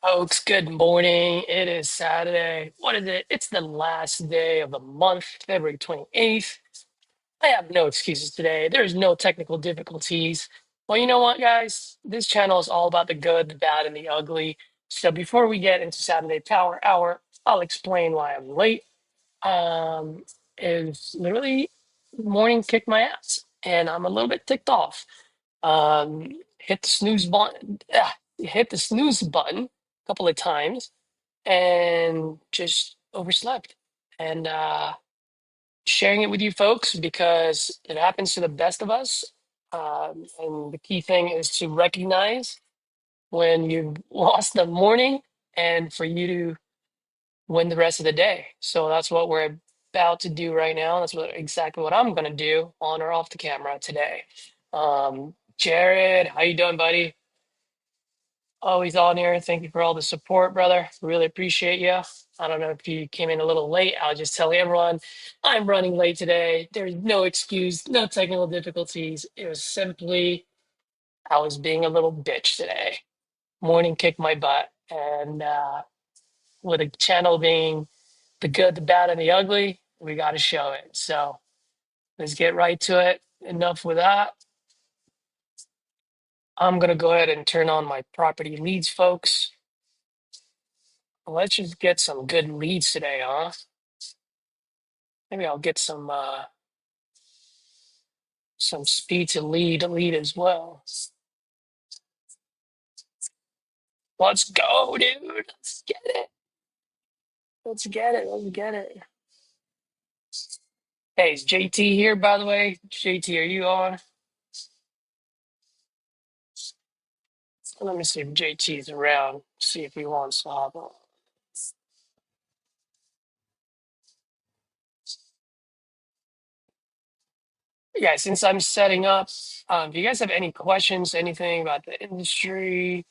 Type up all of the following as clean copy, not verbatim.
Folks, good morning. It is Saturday. What is it? It's the last day of the month, February 28th. I have no excuses today. There's no technical difficulties. Well, you know what, guys? This channel is all about the good, the bad, and the ugly. So before we get into Saturday Power Hour, I'll explain why I'm late. Um, is literally morning kicked my ass, and I'm a little bit ticked off. Hit the snooze button, hit the snooze button a couple of times and just overslept. And sharing it with you folks because it happens to the best of us. And the key thing is to recognize when you've lost the morning and for you to win the rest of the day. So that's what we're about to do right now. That's exactly what I'm going to do on or off the camera today. Jared, how you doing, buddy? Always on here. Thank you for all the support, brother. Really appreciate you. I don't know if you came in a little late. I'll just tell everyone I'm running late today. There's no excuse, no technical difficulties. It was simply I was being a little bitch today. Morning kicked my butt. And with a channel being the good, the bad, and the ugly, we got to show it. So let's get right to it. Enough with that. I'm going to go ahead and turn on my property leads, folks. Let's just get some good leads today, huh? Maybe I'll get some speed to lead as well. Let's go, dude. Let's get it. Let's get it. Let's get it. Hey, is JT here, by the way? JT, are you on? Let me see if JT's around. See if he wants to hop on. Yeah, since I'm setting up, if you guys have any questions, anything about the industry,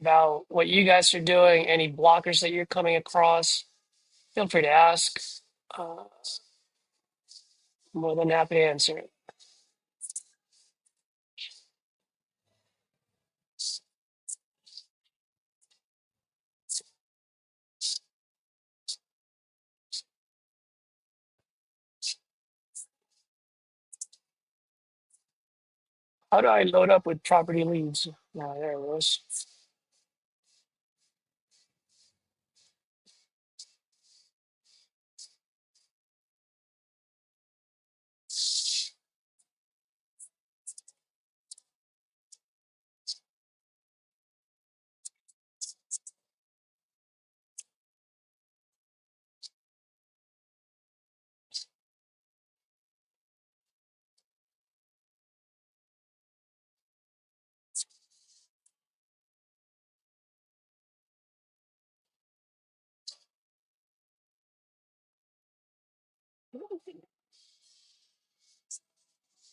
about what you guys are doing, any blockers that you're coming across, feel free to ask. Uh, More than happy to answer it. How do I load up with property leads? No, there it was.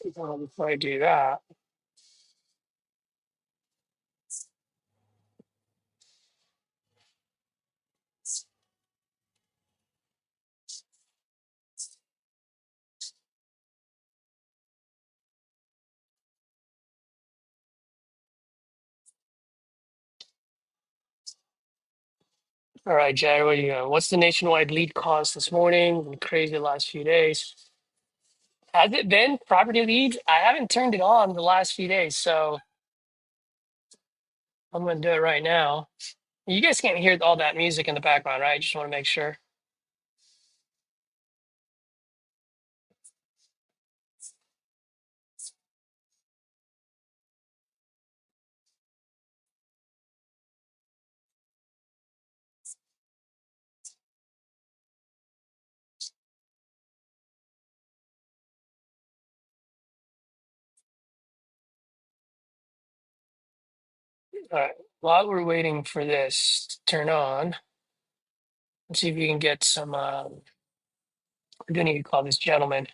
Before I do that, all right, Jared, what do you got? What's the nationwide lead cost this morning? Been crazy the last few days. Has it been property leads? I haven't turned it on the last few days, so I'm gonna do it right now. You guys can't hear all that music in the background, right? Just want to make sure. All right. While we're waiting for this to turn on, let's see if you can get some. We're gonna need to call this gentleman.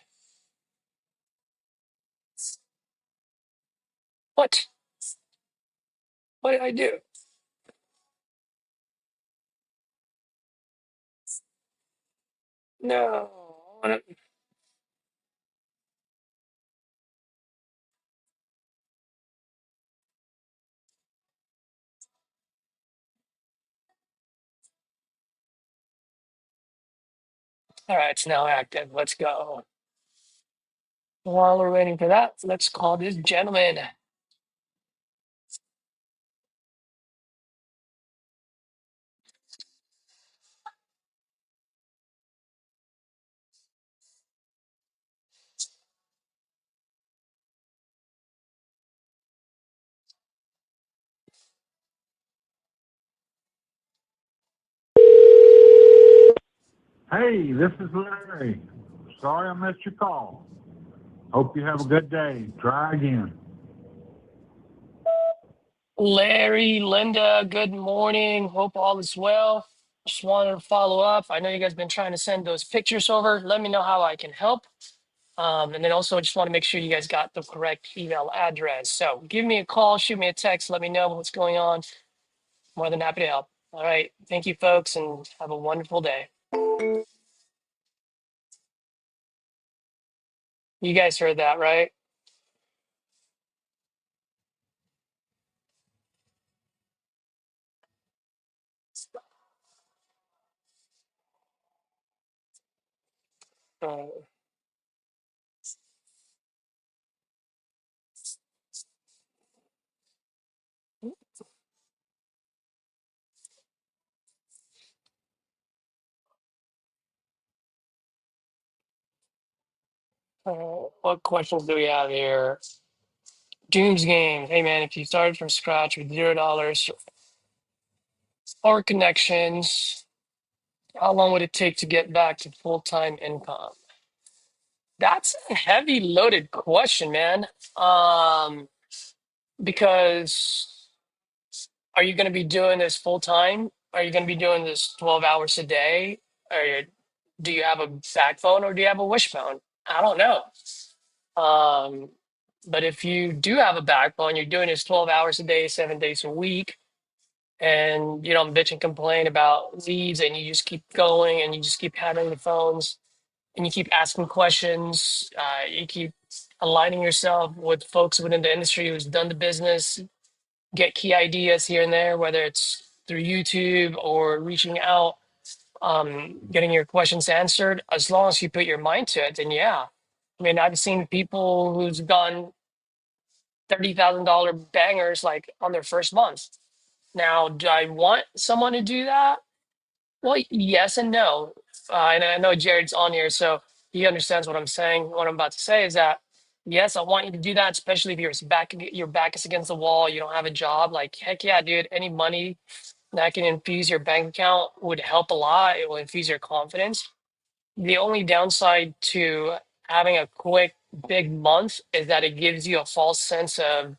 What? What did I do? No. I wanna- All right, it's now active. Let's go. While we're waiting for that, let's call this gentleman. Hey, this is Larry. Sorry I missed your call. Hope you have a good day. Try again. Larry, Linda, good morning. Hope all is well. Just wanted to follow up. I know you guys been trying to send those pictures over. Let me know how I can help. And then also just want to make sure you guys got the correct email address. So give me a call, shoot me a text, let me know what's going on. More than happy to help. All right. Thank you, folks, and have a wonderful day. You guys heard that, right? Uh, what questions do we have here? Doom's game. Hey man, if you started from scratch with $0 or connections, how long would it take to get back to full-time income? That's a heavy loaded question, man. Um, because are you going to be doing this full time? Are you going to be doing this 12 hours a day? Do you have a backbone or do you have a wishbone? I don't know. Um, but if you do have a backbone, you're doing this 12 hours a day, 7 days a week, and you don't bitch and complain about leads and you just keep going and you just keep having the phones and you keep asking questions, you keep aligning yourself with folks within the industry who's done the business, get key ideas here and there, whether it's through YouTube or reaching out, getting your questions answered. As long as you put your mind to it, then yeah. I mean, I've seen people who's done $30,000 bangers like on their first month. Now, do I want someone to do that? Well, yes and no. And I know Jared's on here, so he understands what I'm saying. What I'm about to say is that yes, I want you to do that, especially if your back is against the wall, you don't have a job. Like heck yeah, dude. Any money that can infuse your bank account would help a lot. It will infuse your confidence. The only downside to having a quick big month is that it gives you a false sense of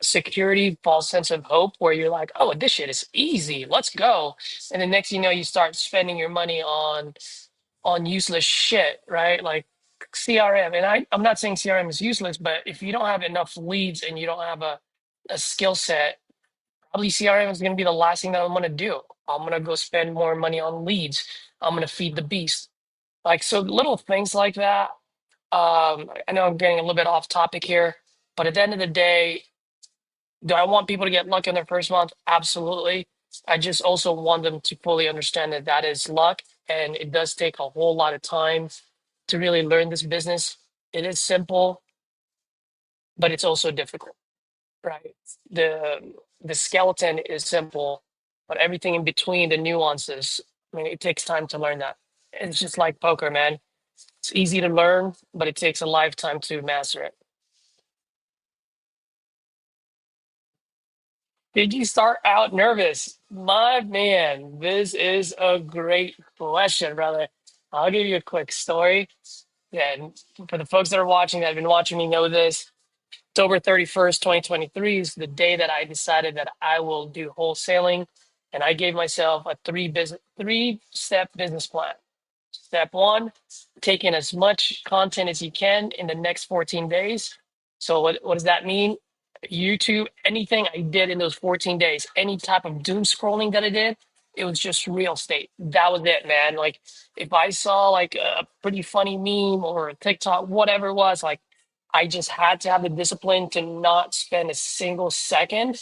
security, false sense of hope, where you're like, oh, this shit is easy, let's go. And the next you know, you start spending your money on useless shit, right? Like CRM. And I'm not saying CRM is useless, but if you don't have enough leads and you don't have a skill set, probably CRM is going to be the last thing that I'm going to do. I'm going to go spend more money on leads. I'm going to feed the beast. Like, so little things like that. I know I'm getting a little bit off topic here, but at the end of the day, do I want people to get lucky on their first month? Absolutely. I just also want them to fully understand that that is luck and it does take a whole lot of time to really learn this business. It is simple, but it's also difficult, right? The skeleton is simple, but everything in between, the nuances, I mean, it takes time to learn that. It's just like poker, man. It's easy to learn, but it takes a lifetime to master it. Did you start out nervous? My man, this is a great question, brother. I'll give you a quick story. And for the folks that are watching, that have been watching me know this, October 31st, 2023 is the day that I decided that I will do wholesaling. And I gave myself a three-step business plan. Step one, take in as much content as you can in the next 14 days. So what does that mean? YouTube, anything I did in those 14 days, any type of doom scrolling that I did, it was just real estate. That was it, man. Like if I saw like a pretty funny meme or a TikTok, whatever it was, like I just had to have the discipline to not spend a single second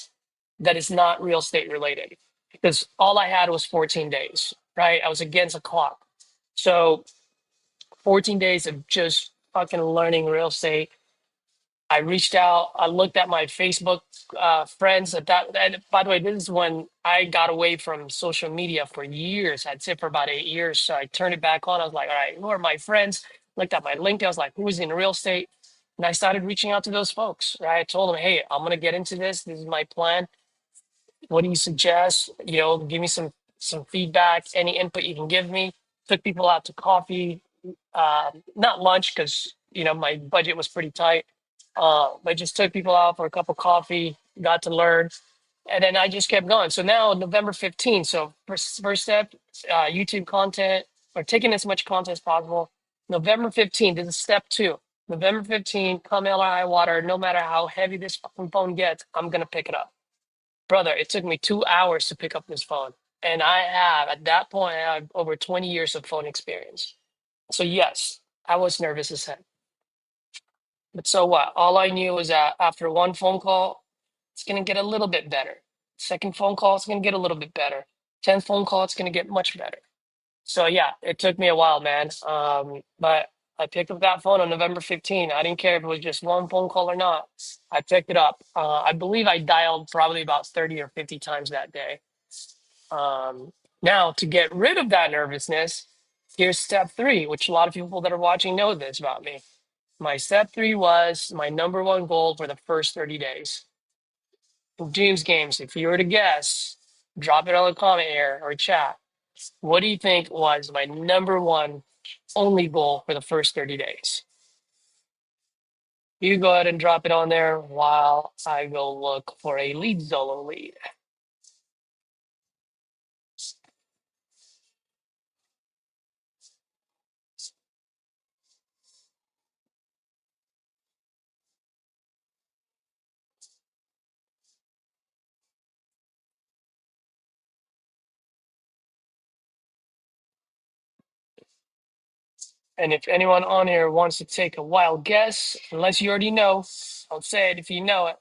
that is not real estate related because all I had was 14 days, right? I was against a clock. So 14 days of just fucking learning real estate. I reached out. I looked at my Facebook friends at that. And by the way, this is when I got away from social media for years. I'd say for about 8 years. So I turned it back on. I was like, all right, who are my friends? Looked at my LinkedIn. I was like, who's in real estate? And I started reaching out to those folks. Right. I told them, hey, I'm gonna get into this. This is my plan. What do you suggest? Give me some feedback, any input you can give me. Took people out to coffee, not lunch because my budget was pretty tight. But just took people out for a cup of coffee, got to learn, and then I just kept going. So now November 15th. So first step, YouTube content or taking as much content as possible. November 15th this is step two. November 15th, come hell or high water, no matter how heavy this fucking phone gets, I'm gonna pick it up. Brother, it took me 2 hours to pick up this phone. And I have, at that point, I have over 20 years of phone experience. So, yes, I was nervous as heck. But so what? All I knew was that after one phone call, it's going to get a little bit better. Second phone call, it's going to get a little bit better. 10th phone call, it's going to get much better. So, yeah, it took me a while, man. But I picked up that phone on November 15th. I didn't care if it was just one phone call or not. I picked it up. I believe I dialed probably about 30 or 50 times that day. Um, Now, to get rid of that nervousness, here's step three, which a lot of people that are watching know this about me. My step three was my number one goal for the first 30 days. James Games, if you were to guess, drop it on the comment here or chat. What do you think was my number one only goal for the first 30 days? You go ahead and drop it on there while I go look for a lead solo lead. And if anyone on here wants to take a wild guess, unless you already know, I'll say it if you know it.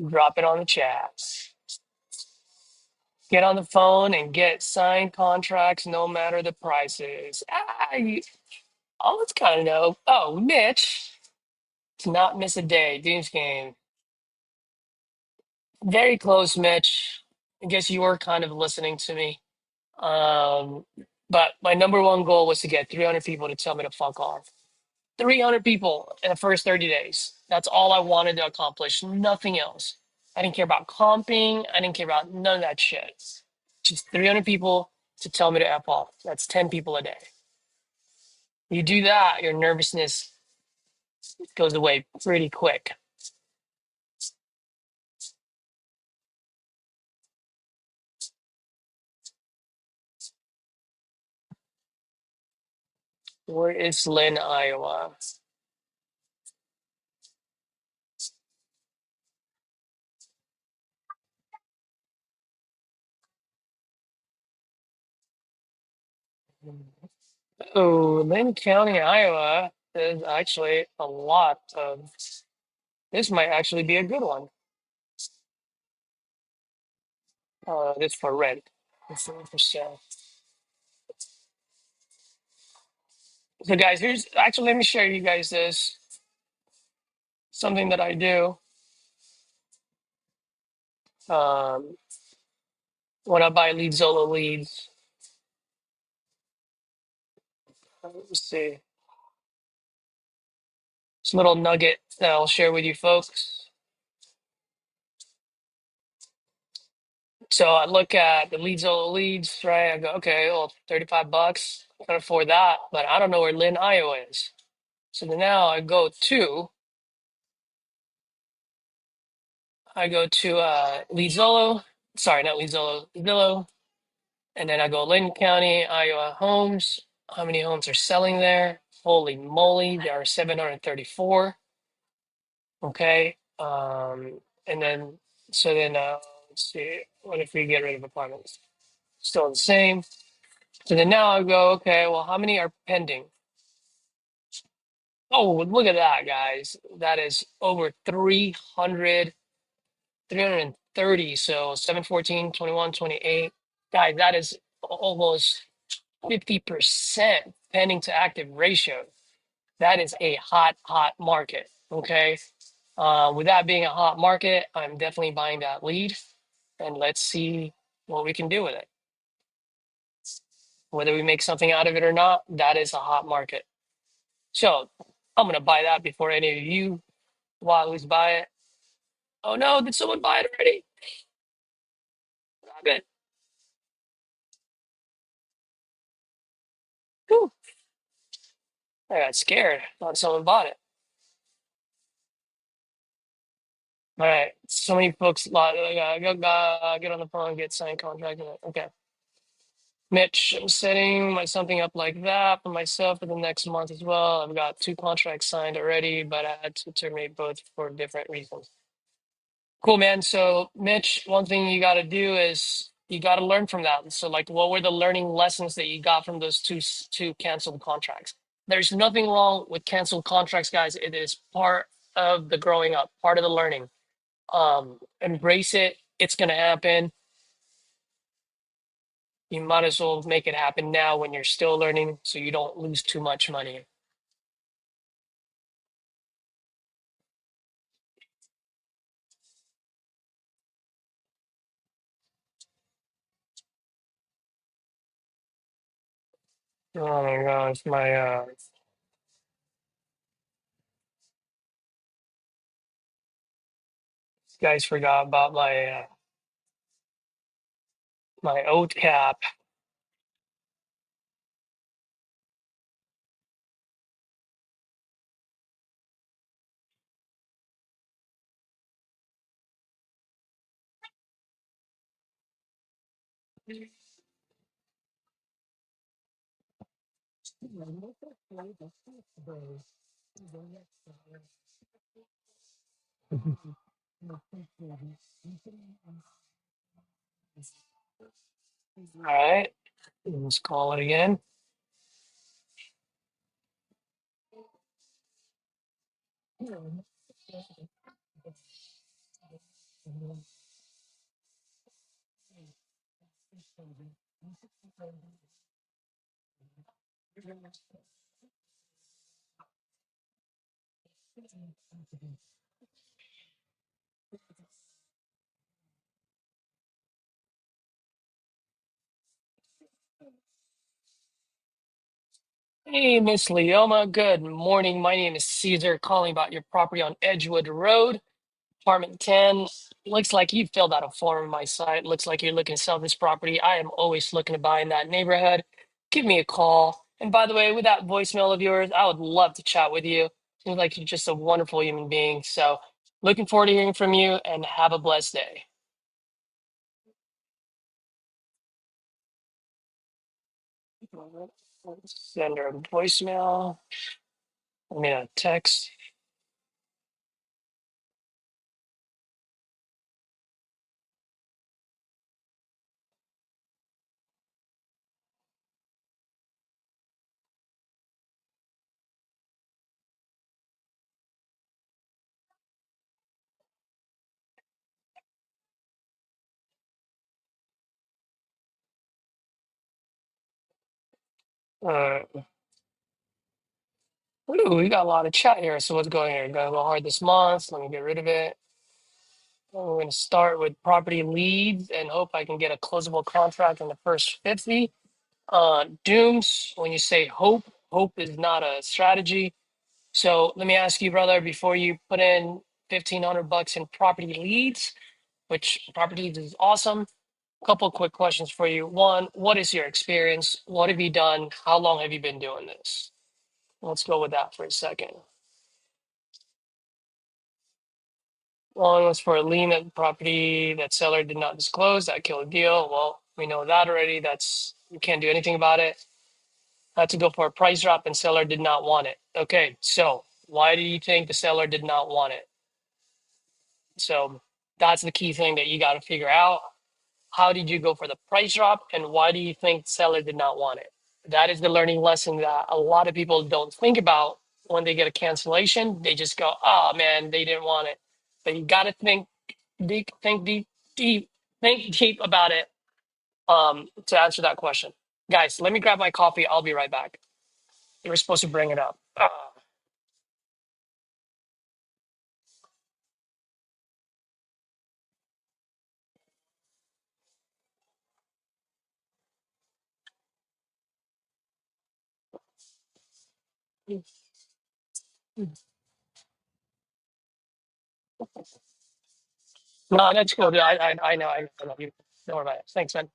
Drop it on the chat. Get on the phone and get signed contracts no matter the prices. Oh, let's kind of know. Oh, Mitch, to not miss a day. Dunes game. Very close, Mitch. I guess you were kind of listening to me. Um, but my number one goal was to get 300 people to tell me to fuck off. 300 people in the first 30 days. That's all I wanted to accomplish. Nothing else. I didn't care about comping. I didn't care about none of that shit. Just 300 people to tell me to F off. That's 10 people a day. You do that, your nervousness goes away pretty quick. Where is Lynn, Iowa? Oh, Lynn County, Iowa. There's actually a lot of. This might actually be a good one. This for rent. This is for sale. So, guys, here's actually let me share you guys this something that I do um, when I buy lead Zolo leads. Let's see. This little nugget that I'll share with you folks. So I look at the leads Zolo leads, right? I go, okay, well, $35. I can afford that, but I don't know where Lynn, Iowa is. So then now I go to lead Zolo. Sorry, not lead Zolo, Zillow. And then I go Lynn County, Iowa homes. How many homes are selling there? Holy moly, there are 734. Okay. And then, let's see, what if we get rid of apartments? Still the same. So then now I go, okay, well, how many are pending? Oh, look at that, guys. That is over 330. So 7, 14, 21, 28. Guys, that is almost 50% pending to active ratio. That is a hot, hot market. Okay. With that being a hot market, I'm definitely buying that lead and let's see what we can do with it. Whether we make something out of it or not, that is a hot market. So I'm going to buy that before any of you Wahoo's buy it. Oh no, did someone buy it already? Not good. Whew, I got scared. Thought someone bought it. All right. So many folks get on the phone, get signed contract. Okay. Mitch, I'm setting something up like that for myself for the next month as well. I've got 2 contracts signed already, but I had to terminate both for different reasons. Cool, man. So, Mitch, one thing you got to do is you got to learn from that. So, like, what were the learning lessons that you got from those two canceled contracts? There's nothing wrong with canceled contracts, guys. It is part of the growing up, part of the learning. Embrace it. It's gonna happen. You might as well make it happen now when you're still learning, so you don't lose too much money. Oh my gosh, my guys forgot about my oat cap. All right, let's call it again. Hey, Miss Leoma. Good morning. My name is Caesar, calling about your property on Edgewood Road. Apartment 10. Looks like you filled out a form on my site. Looks like you're looking to sell this property. I am always looking to buy in that neighborhood. Give me a call. And by the way, with that voicemail of yours, I would love to chat with you. Seems like you're just a wonderful human being. So looking forward to hearing from you and have a blessed day. Send her a voicemail. I mean a text. Uh, ooh, we got a lot of chat here. So what's going here? Gonna go hard this month. Let me get rid of it. We're going to start with property leads and hope I can get a closable contract in the first 50. Dooms, when you say hope, hope is not a strategy. So let me ask you, brother, before you put in 1,500 bucks in property leads, which property leads is awesome. A couple of quick questions for you. One, what is your experience? What have you done? How long have you been doing this? Let's go with that for a second. One was for a lien that property that seller did not disclose. That killed a deal. Well, we know that already. That's you can't do anything about it. Had to go for a price drop and seller did not want it. Okay, so why do you think the seller did not want it? So that's the key thing that you got to figure out. How did you go for the price drop and why do you think seller did not want it? That is the learning lesson that a lot of people don't think about when they get a cancellation, they just go, "Oh man, they didn't want it." But you got to deep, think deep about it to answer that question. Guys, let me grab my coffee. I'll be right back. You were supposed to bring it up. No, that's cool. Dude. I know you. Don't worry about it. Thanks, man.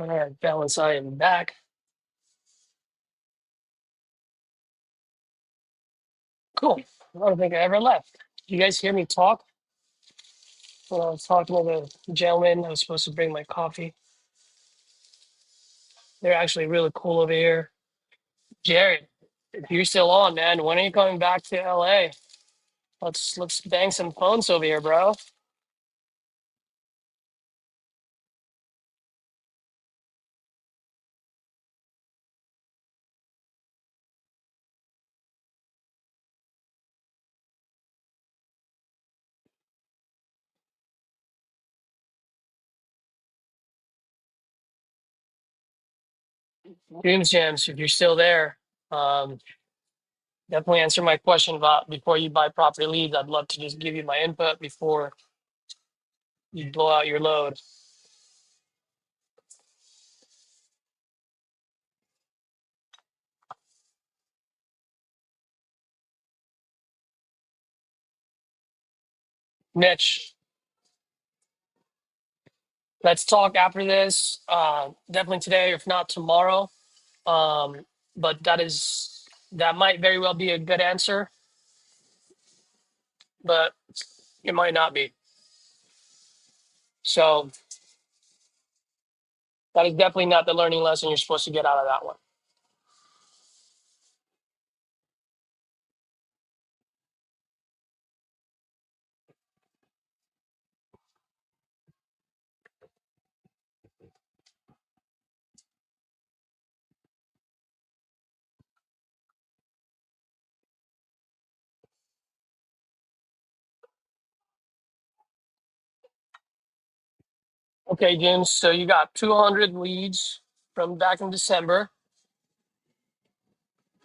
All right, balance. I am back. Cool. I don't think I ever left. Did you guys hear me talk when I was talking to the gentleman? I was supposed to bring my coffee. They're actually really cool over here. Jared, if you're still on, man, when are you coming back to LA? Let's bang some phones over here, bro. Dreams Jams, if you're still there, um, definitely answer my question about before you buy property leads. I'd love to just give you my input before you blow out your load. Mitch, let's talk after this. Definitely today, if not tomorrow. Um, but that might very well be a good answer, but it might not be. So that is definitely not the learning lesson you're supposed to get out of that one. Okay, James. So you got 200 leads from back in December,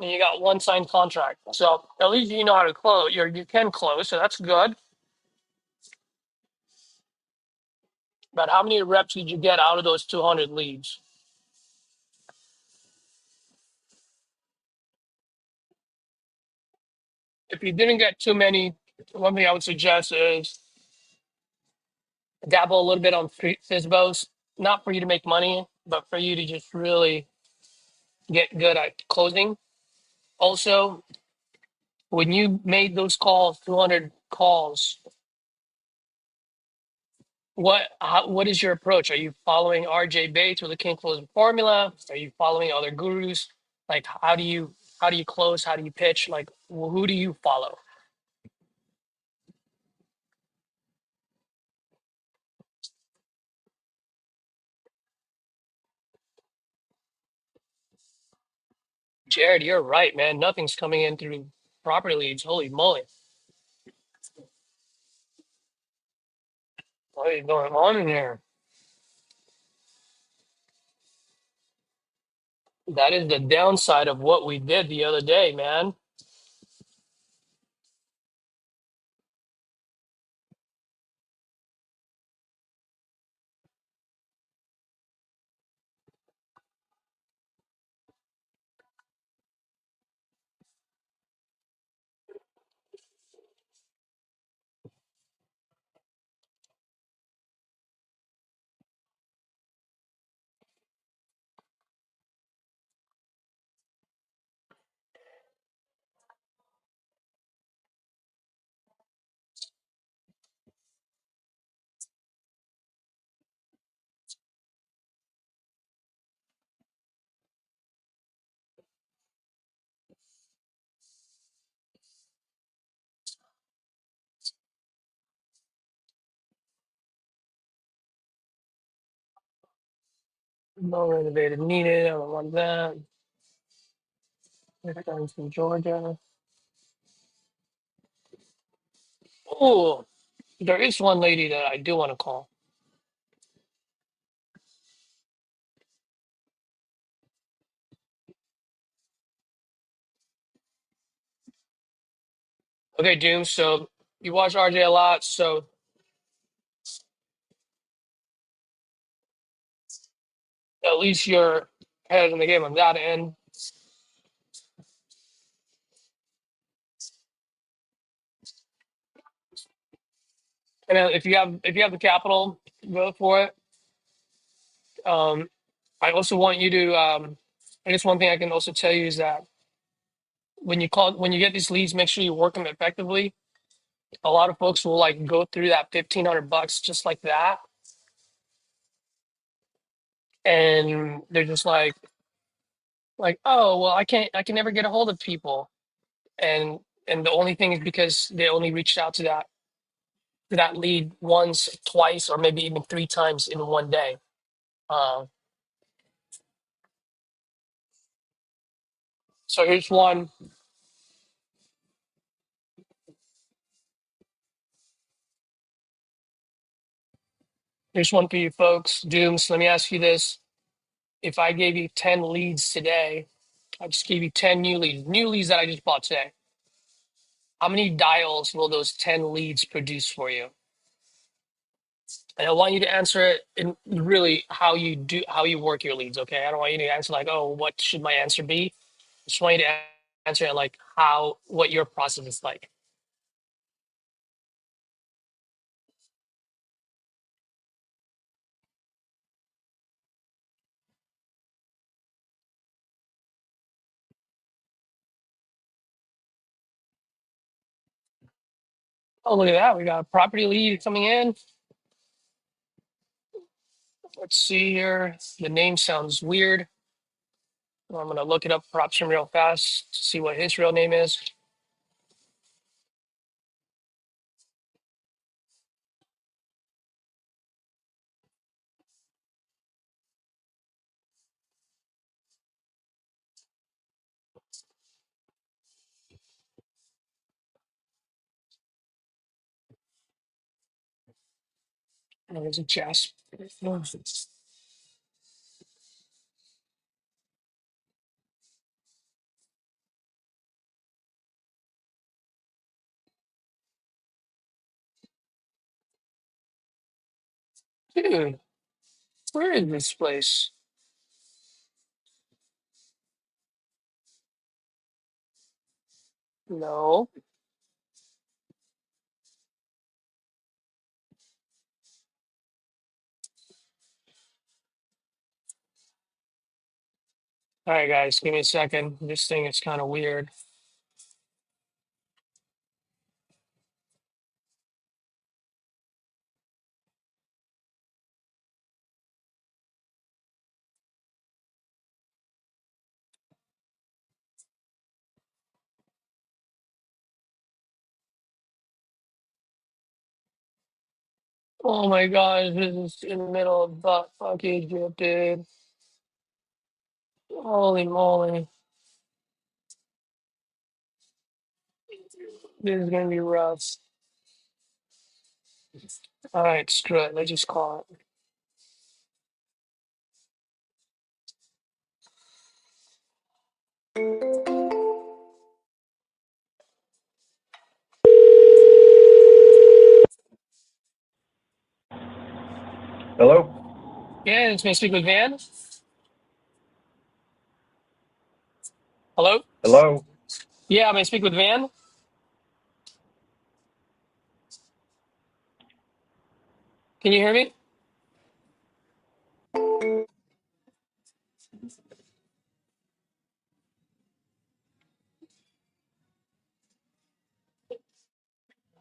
and you got one signed contract. So at least you know how to close. You can close, so that's good. But how many reps did you get out of those 200 leads? If you didn't get too many, one thing I would suggest is dabble a little bit on FISBOs, not for you to make money, but for you to just really get good at closing. Also, when you made those calls, 200 calls, what is your approach? Are you following RJ Bates with the King Closing Formula? Are you following other gurus? Like how do you close? How do you pitch? Like who do you follow? Jared, you're right, man. Nothing's coming in through property leads. Holy moly. What is going on in there? That is the downside of what we did the other day, man. No renovated needed. I don't want that. Next one's from Georgia. Oh, there is one lady that I do want to call. Okay, Doom. So you watch RJ a lot, so at least you're ahead in the game on that end. And if you have the capital, go for it. Um, I also want you to. I guess one thing I can also tell you is that when you get these leads, make sure you work them effectively. A lot of folks will like go through that $1,500 just like that, and they're just like, oh well, I can never get a hold of people, and the only thing is because they only reached out to that lead once, twice, or maybe even three times in one day. Uh, so here's one for you folks. Dooms, let me ask you this: if I gave you 10 leads today, I just gave you 10 new leads that I just bought today. How many dials will those 10 leads produce for you? And I want you to answer it in really how you work your leads. Okay, I don't want you to answer like, oh, what should my answer be? I just want you to answer it like what your process is like. Oh, look at that. We got a property lead coming in. Let's see here. The name sounds weird. I'm going to look it up for option real fast to see what his real name is. Oh, there's a chest. Dude, where is this place? No. All right, guys, give me a second. This thing is kind of weird. Oh my gosh, this is in the middle of butt fuck Egypt, dude. Holy moly. This is gonna be rough. All right, screw it. Let's just call it. Hello? Yeah, it's me speak with Van. Hello? Hello? Yeah, may I speak with Van? Can you hear me?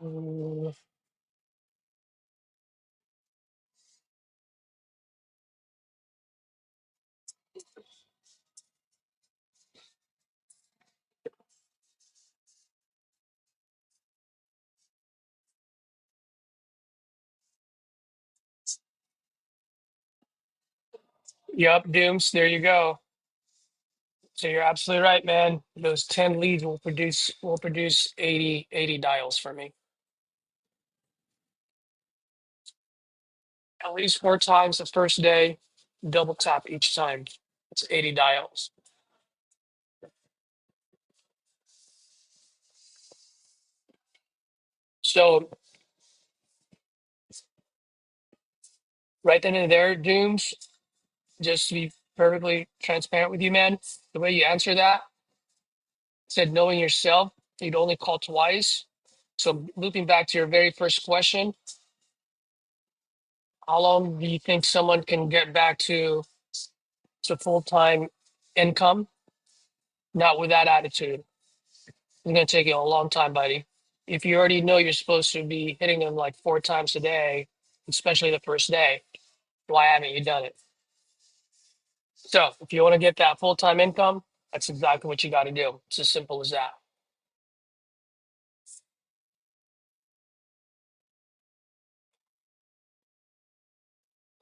Mm, Yep, Dooms. There you go. So you're absolutely right, man. Those 10 leads will produce 80 dials for me. At least 4 times the first day, double tap each time. It's 80 dials. So right then and there, Dooms, just to be perfectly transparent with you, man, the way you answer that said knowing yourself, you'd only call twice. So looping back to your very first question, how long do you think someone can get back to full-time income? Not with that attitude. It's gonna take you a long time, buddy. If you already know you're supposed to be hitting them like 4 times a day, especially the first day, why haven't you done it? So if you want to get that full-time income, that's exactly what you got to do. It's as simple as that.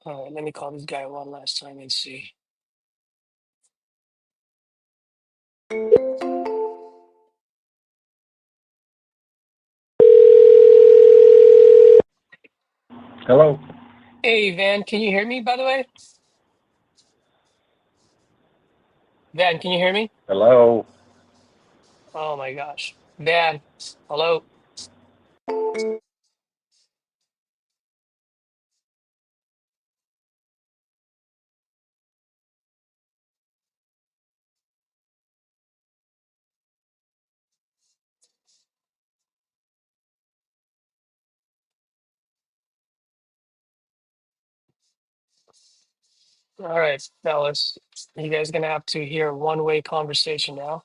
All right, let me call this guy one last time and see. Hello. Hey, Van, can you hear me, by the way? Van, can you hear me? Hello. Oh my gosh. Van, hello. All right, fellas. You guys gonna have to hear a one-way conversation now.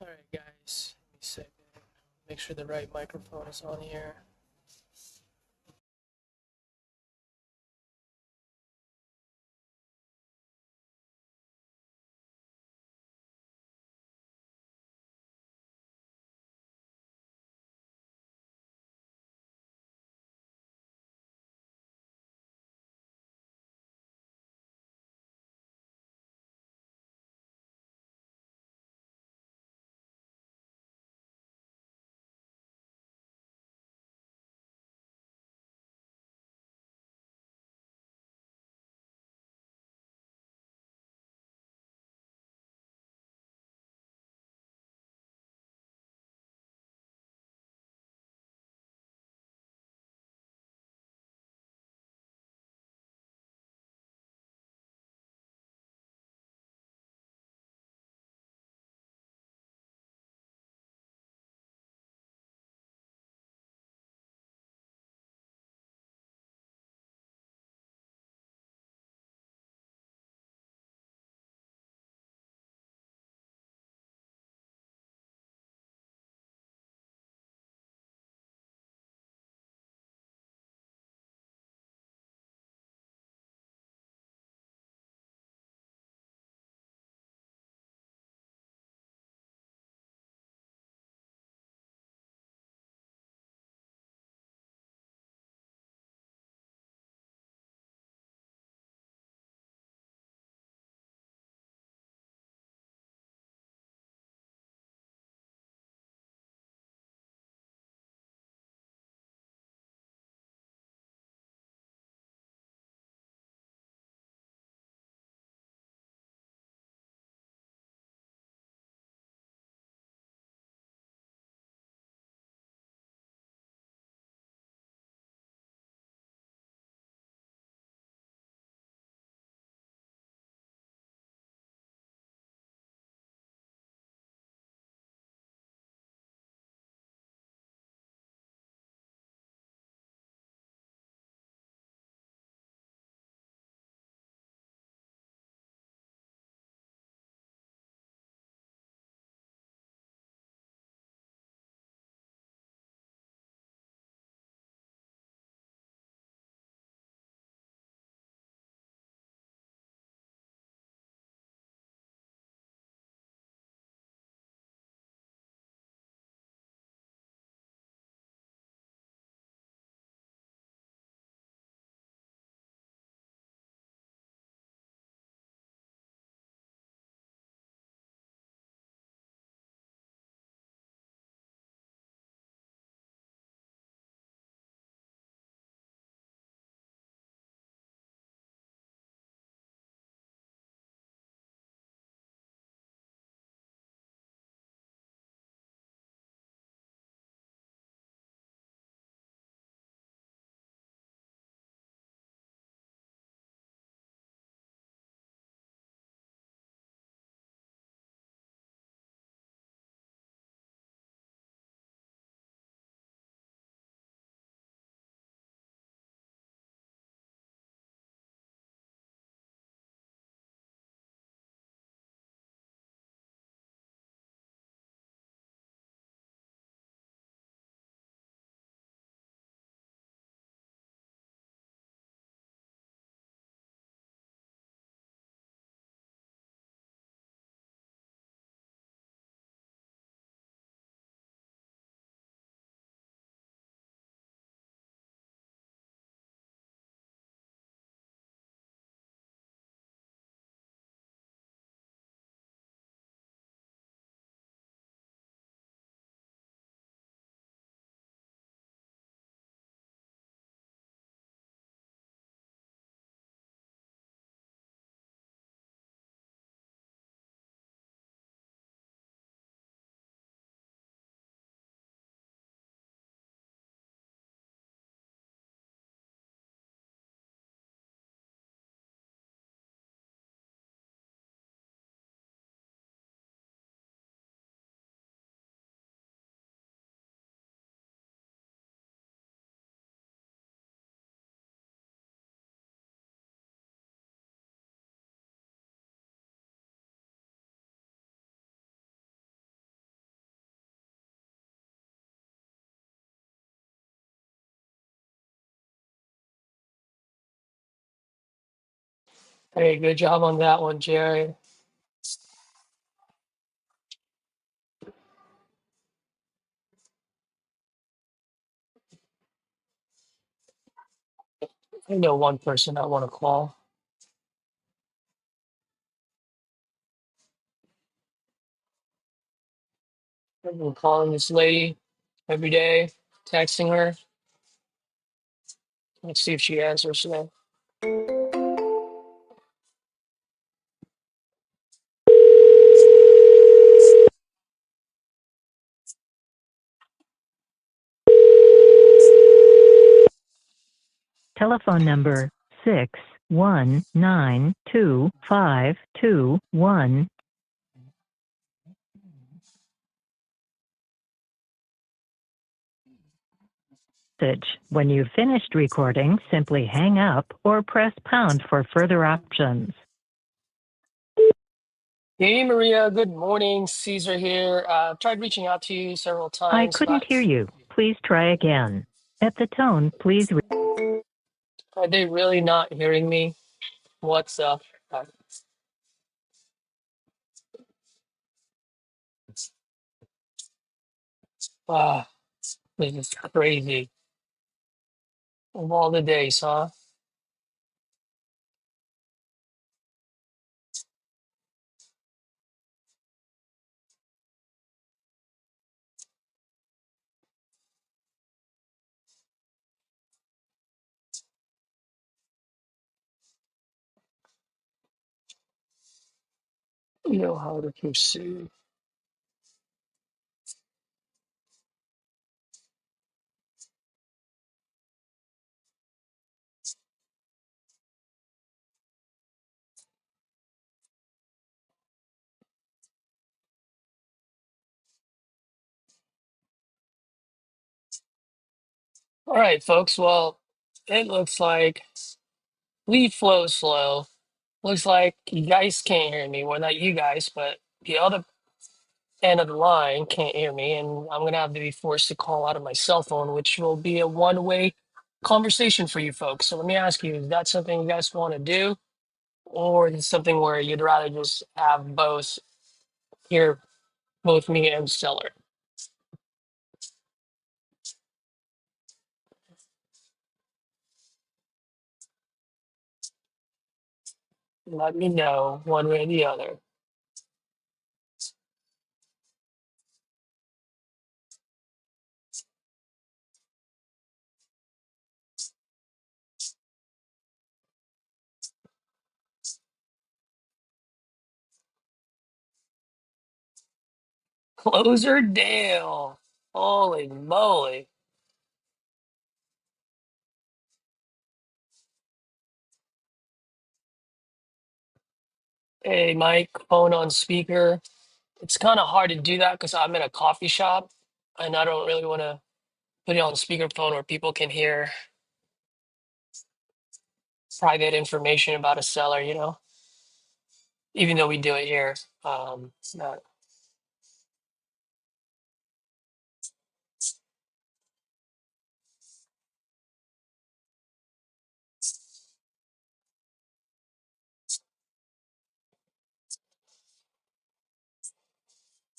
All right, guys. Give me a second. Make sure the right microphone is on here. Hey, good job on that one, Jerry. I know one person I want to call. I've been calling this lady every day, texting her. Let's see if she answers today. Telephone number 6192521. When you've finished recording, simply hang up or press pound for further options. Hey, Maria. Good morning. Caesar here. I've tried reaching out to you several I times, couldn't but hear you. Please try again. At the tone, please. are they really not hearing me? What's up? Uh, Ah, this is crazy. Of all the days, huh? You know how to proceed. All right, folks. Well, it looks like lead flow slow. Looks like you guys can't hear me. Well, not you guys, but the other end of the line can't hear me, and I'm gonna have to be forced to call out of my cell phone, which will be a one-way conversation for you folks. So let me ask you: is that something you guys want to do, or is it something where you'd rather just have both hear both me and seller? Let me know one way or the other. Closer Dale. Holy moly. Hey, Mike, phone on speaker. It's kind of hard to do that because I'm in a coffee shop and I don't really want to put it on speakerphone where people can hear private information about a seller, even though we do it here. It's not,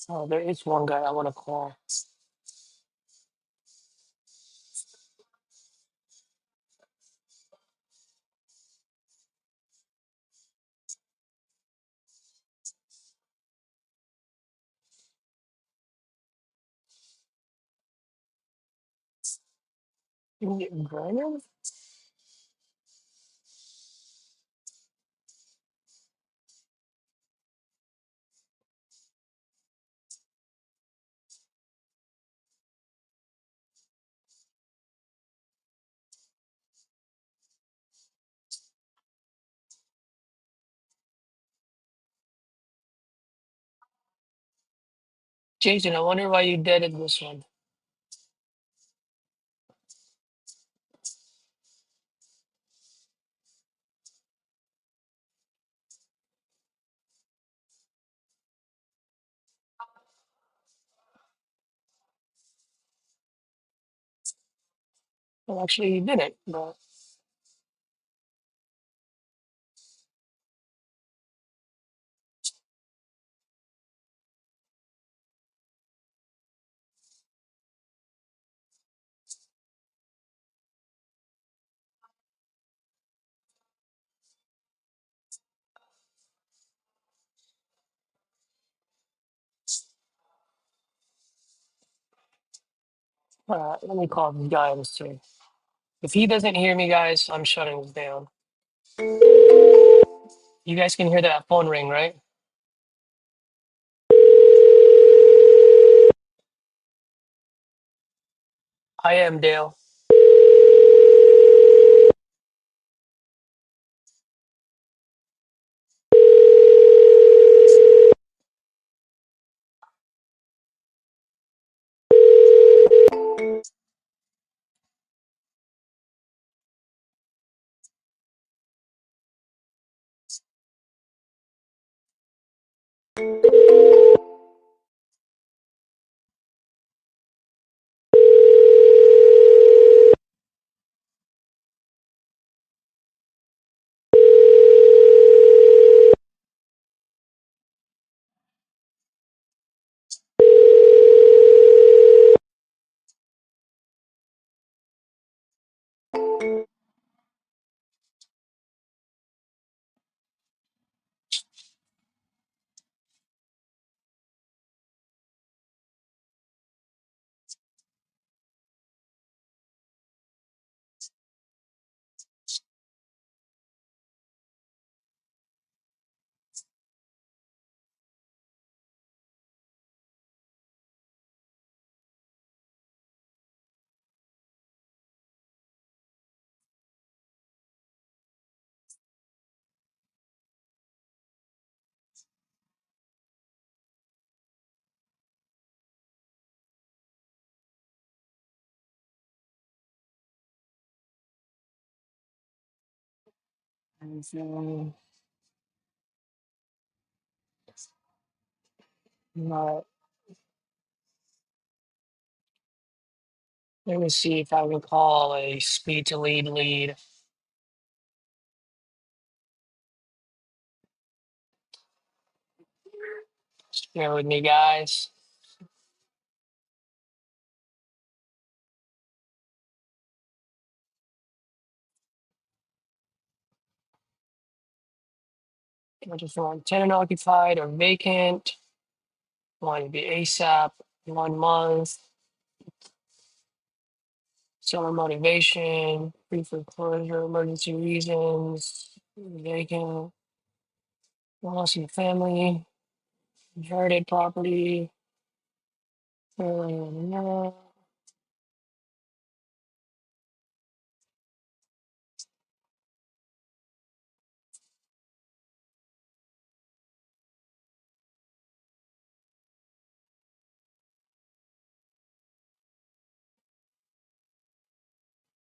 oh, there is one guy I want to call. Brandon? Jason, I wonder why you deaded this one. Well, actually, he didn't, but Let me call the guy and see. If he doesn't hear me, guys, I'm shutting this down. You guys can hear that phone ring, right? I am Dale. Not, let me see if I can call a speed to lead. Just bear with me, guys. I just want tenant occupied or vacant. Want to be ASAP, 1 month. Seller motivation, pre foreclosure, emergency reasons, vacant, loss in family, inherited property.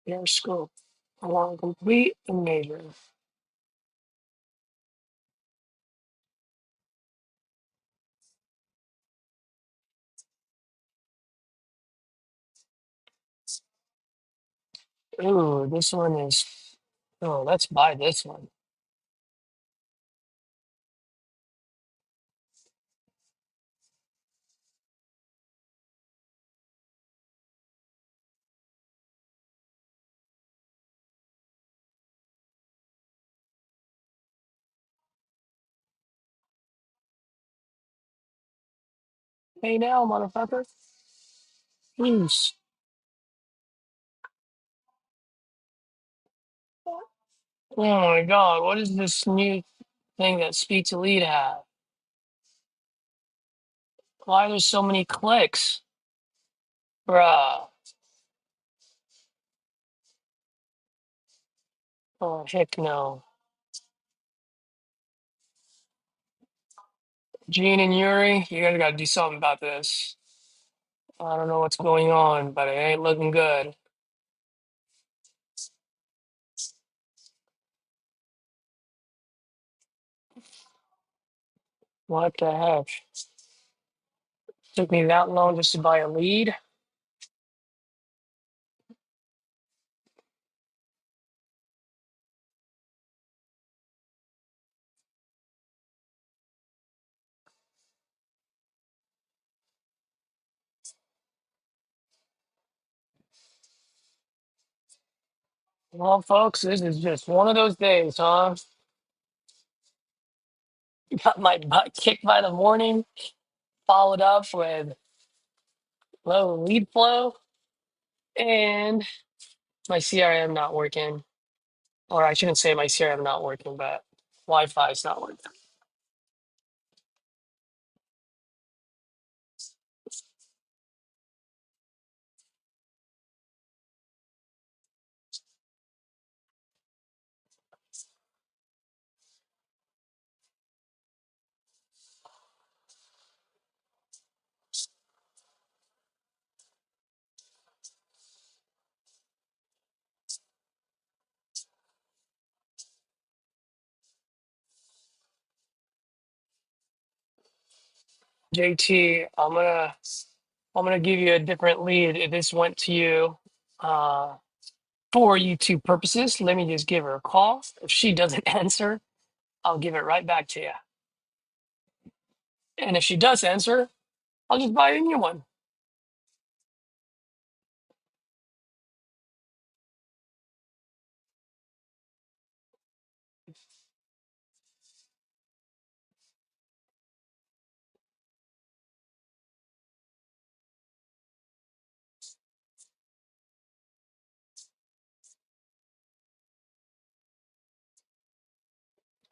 Their scope. I want complete and major. Ooh, this one is. Oh, let's buy this one. Hey now, motherfucker. Please. Oh my god, what is this new thing that Speak to Lead have? Why are there so many clicks? Bruh. Oh, heck no. Gene and Yuri, you guys gotta do something about this. I don't know what's going on, but it ain't looking good. What the heck? Took me that long just to buy a lead? Well, folks, this is just one of those days, huh? Got my butt kicked by the morning, followed up with low lead flow. And my CRM not working. Or I shouldn't say my CRM not working, but Wi-Fi is not working. JT, I'm gonna give you a different lead. If this went to you uh, for YouTube purposes, let me just give her a call. If she doesn't answer, I'll give it right back to you. And if she does answer, I'll just buy a new one.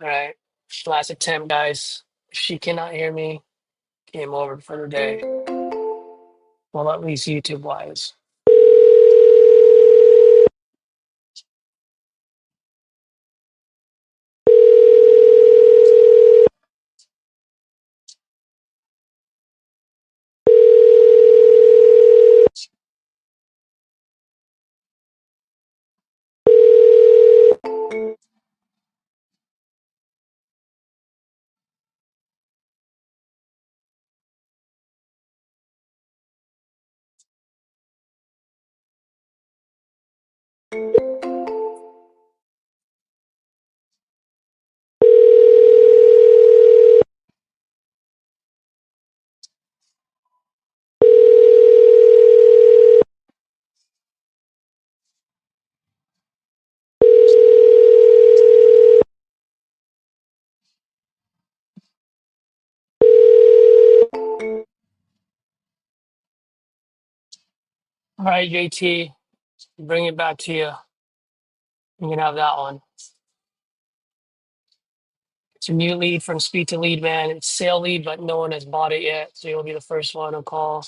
All right. Last attempt, guys. If she cannot hear me, game over for the day. Well, at least YouTube wise. All right, JT, bring it back to you. You can have that one. It's a new lead from Speed to Lead, man. It's sale lead, but no one has bought it yet. So you'll be the first one to call.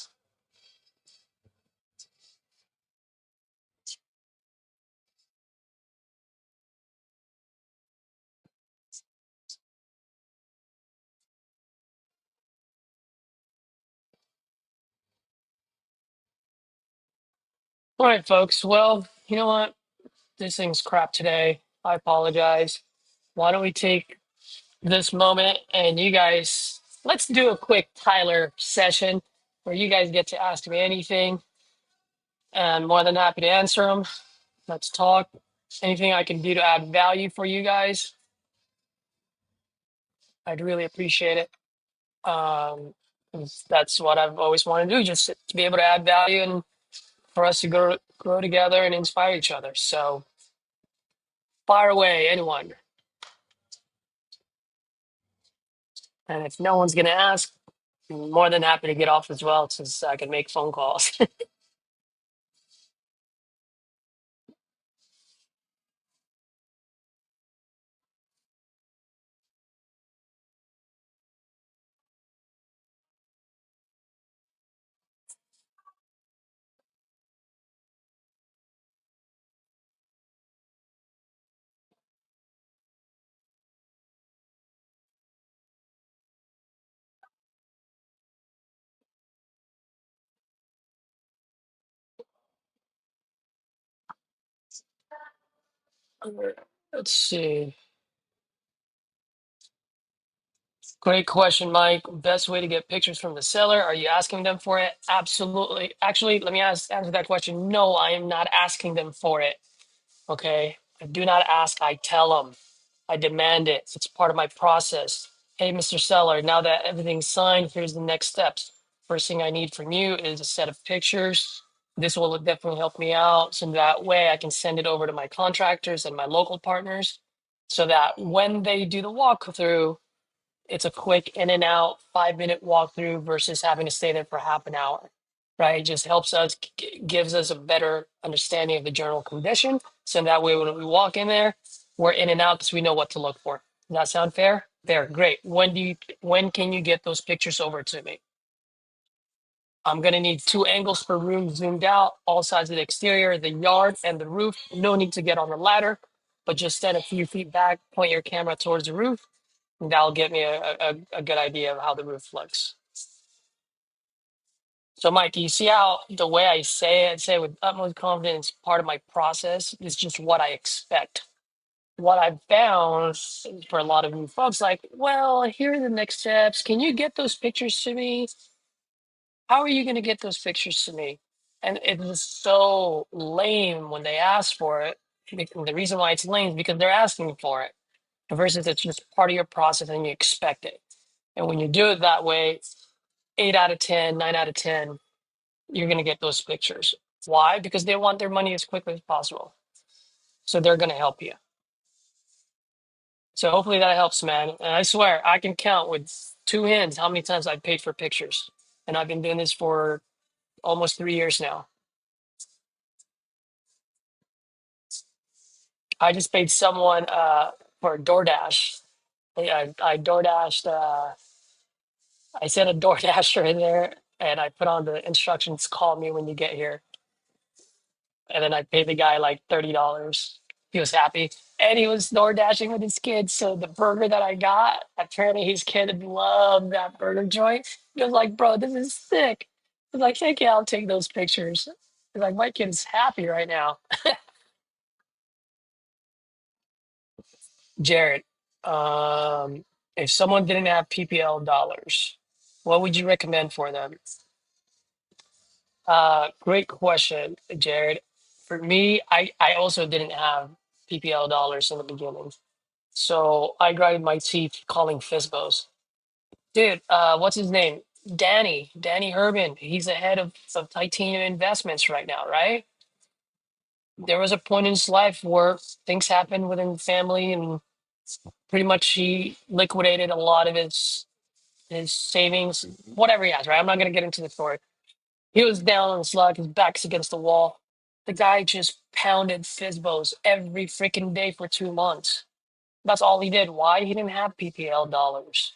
All right, folks. Well, you know what? This thing's crap today. I apologize. Why don't we take this moment and you guys, let's do a quick Tyler session where you guys get to ask me anything and more than happy to answer them. Let's talk. Anything I can do to add value for you guys, I'd really appreciate it. 'Cause that's what I've always wanted to do, just to be able to add value and for us to grow together and inspire each other. So fire away, anyone. And if no one's going to ask, I'm more than happy to get off as well since I can make phone calls. Let's see. Great question, Mike. Best way to get pictures from the seller? Are you asking them for it? Absolutely. Actually, let me answer that question. No, I am not asking them for it. Okay. I do not ask. I tell them. I demand it. It's part of my process. Hey, Mr. Seller, now that everything's signed, here's the next steps. First thing I need from you is a set of pictures. This will definitely help me out. So that way I can send it over to my contractors and my local partners so that when they do the walkthrough, it's a quick in and out 5-minute walkthrough versus having to stay there for half an hour. right? It just helps us, gives us a better understanding of the general condition. So that way, when we walk in there, we're in and out because we know what to look for. Does that sound fair? Fair, great. When can you get those pictures over to me? I'm gonna need 2 angles per room zoomed out, all sides of the exterior, the yard, and the roof. No need to get on the ladder, but just stand a few feet back, point your camera towards the roof, and that'll get me a good idea of how the roof looks. So, Mike, you see how the way I say it with utmost confidence, part of my process is just what I expect. What I've found for a lot of new folks, like, well, here are the next steps. Can you get those pictures to me? How are you going to get those pictures to me? And it was so lame when they asked for it. The reason why it's lame is because they're asking for it versus it's just part of your process and you expect it. And when you do it that way, 8 out of 10, 9 out of 10, you're going to get those pictures. Why? Because they want their money as quickly as possible. So they're going to help you. So hopefully that helps, man. And I swear, I can count with 2 hands how many times I've paid for pictures. And I've been doing this for almost 3 years now. I just paid someone for DoorDash. I DoorDashed, I sent a DoorDasher in there and I put on the instructions, call me when you get here. And then I paid the guy like $30. He was happy. And he was door dashing with his kids. So the burger that I got, apparently his kid loved that burger joint. He was like, bro, this is sick. I was like, thank you, I'll take those pictures. He's like, my kid is happy right now. Jared, if someone didn't have PPL dollars, what would you recommend for them? Great question, Jared. For me, I also didn't have PPL dollars in the beginning. So I grinded my teeth calling FISBOs. Dude, what's his name? Danny Herman. He's the head of Titanium Investments right now, right? There was a point in his life where things happened within the family and pretty much he liquidated a lot of his savings, whatever he has, right? I'm not gonna get into the story. He was down on his luck, his back's against the wall. The guy just pounded FISBOs every freaking day for 2 months. That's all he did. Why? He didn't have PPL dollars.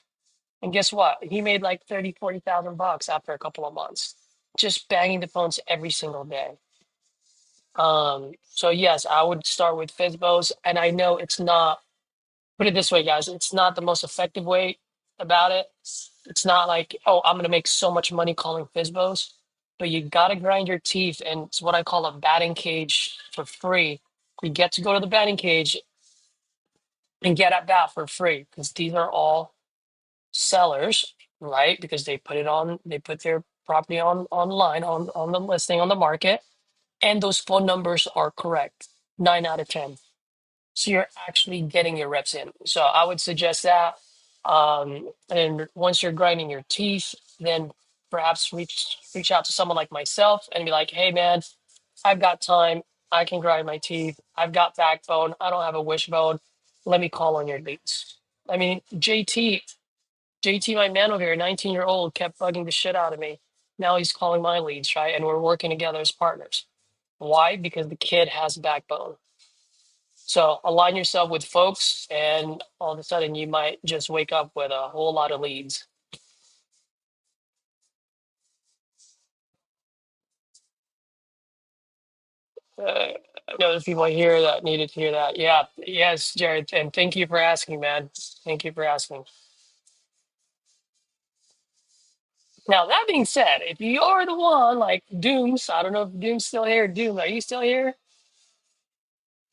And guess what? He made like 30, 40,000 bucks after a couple of months, just banging the phones every single day. So yes, I would start with FISBOs. And I know it's not, put it this way, guys, it's not the most effective way about it. It's not like, oh, I'm gonna make so much money calling FISBOs, but you gotta grind your teeth, and it's what I call a batting cage for free. You get to go to the batting cage and get at bat for free because these are all sellers, right? Because they put their property on online on the listing on the market, and those phone numbers are correct, 9 out of 10. So you're actually getting your reps in. So I would suggest that. And once you're grinding your teeth, then perhaps reach out to someone like myself and be like, hey man, I've got time. I can grind my teeth. I've got backbone. I don't have a wishbone. Let me call on your leads. I mean, JT, my man over here, 19-year-old, kept bugging the shit out of me. Now he's calling my leads, right? And we're working together as partners. Why? Because the kid has backbone. So align yourself with folks, and all of a sudden you might just wake up with a whole lot of leads. I know there's people here that needed to hear that. Yeah, yes, Jared, and thank you for asking, man. Thank you for asking. Now that being said, if you are the one like Dooms, I don't know if Doom's still here. Doom, are you still here?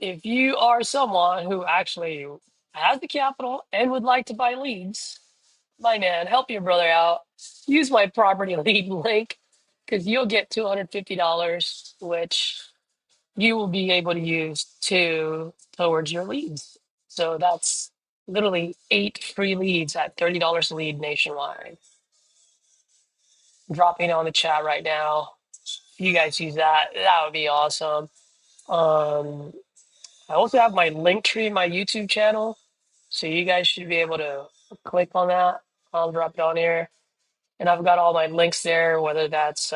If you are someone who actually has the capital and would like to buy leads, my man, help your brother out. Use my property lead link because you'll get $250, which you will be able to use towards your leads. So that's literally 8 free leads at $30 a lead nationwide. Dropping on the chat right now. If you guys use that, that would be awesome. Um, I also have my link tree, my YouTube channel. So you guys should be able to click on that. I'll drop it on here. And I've got all my links there, whether that's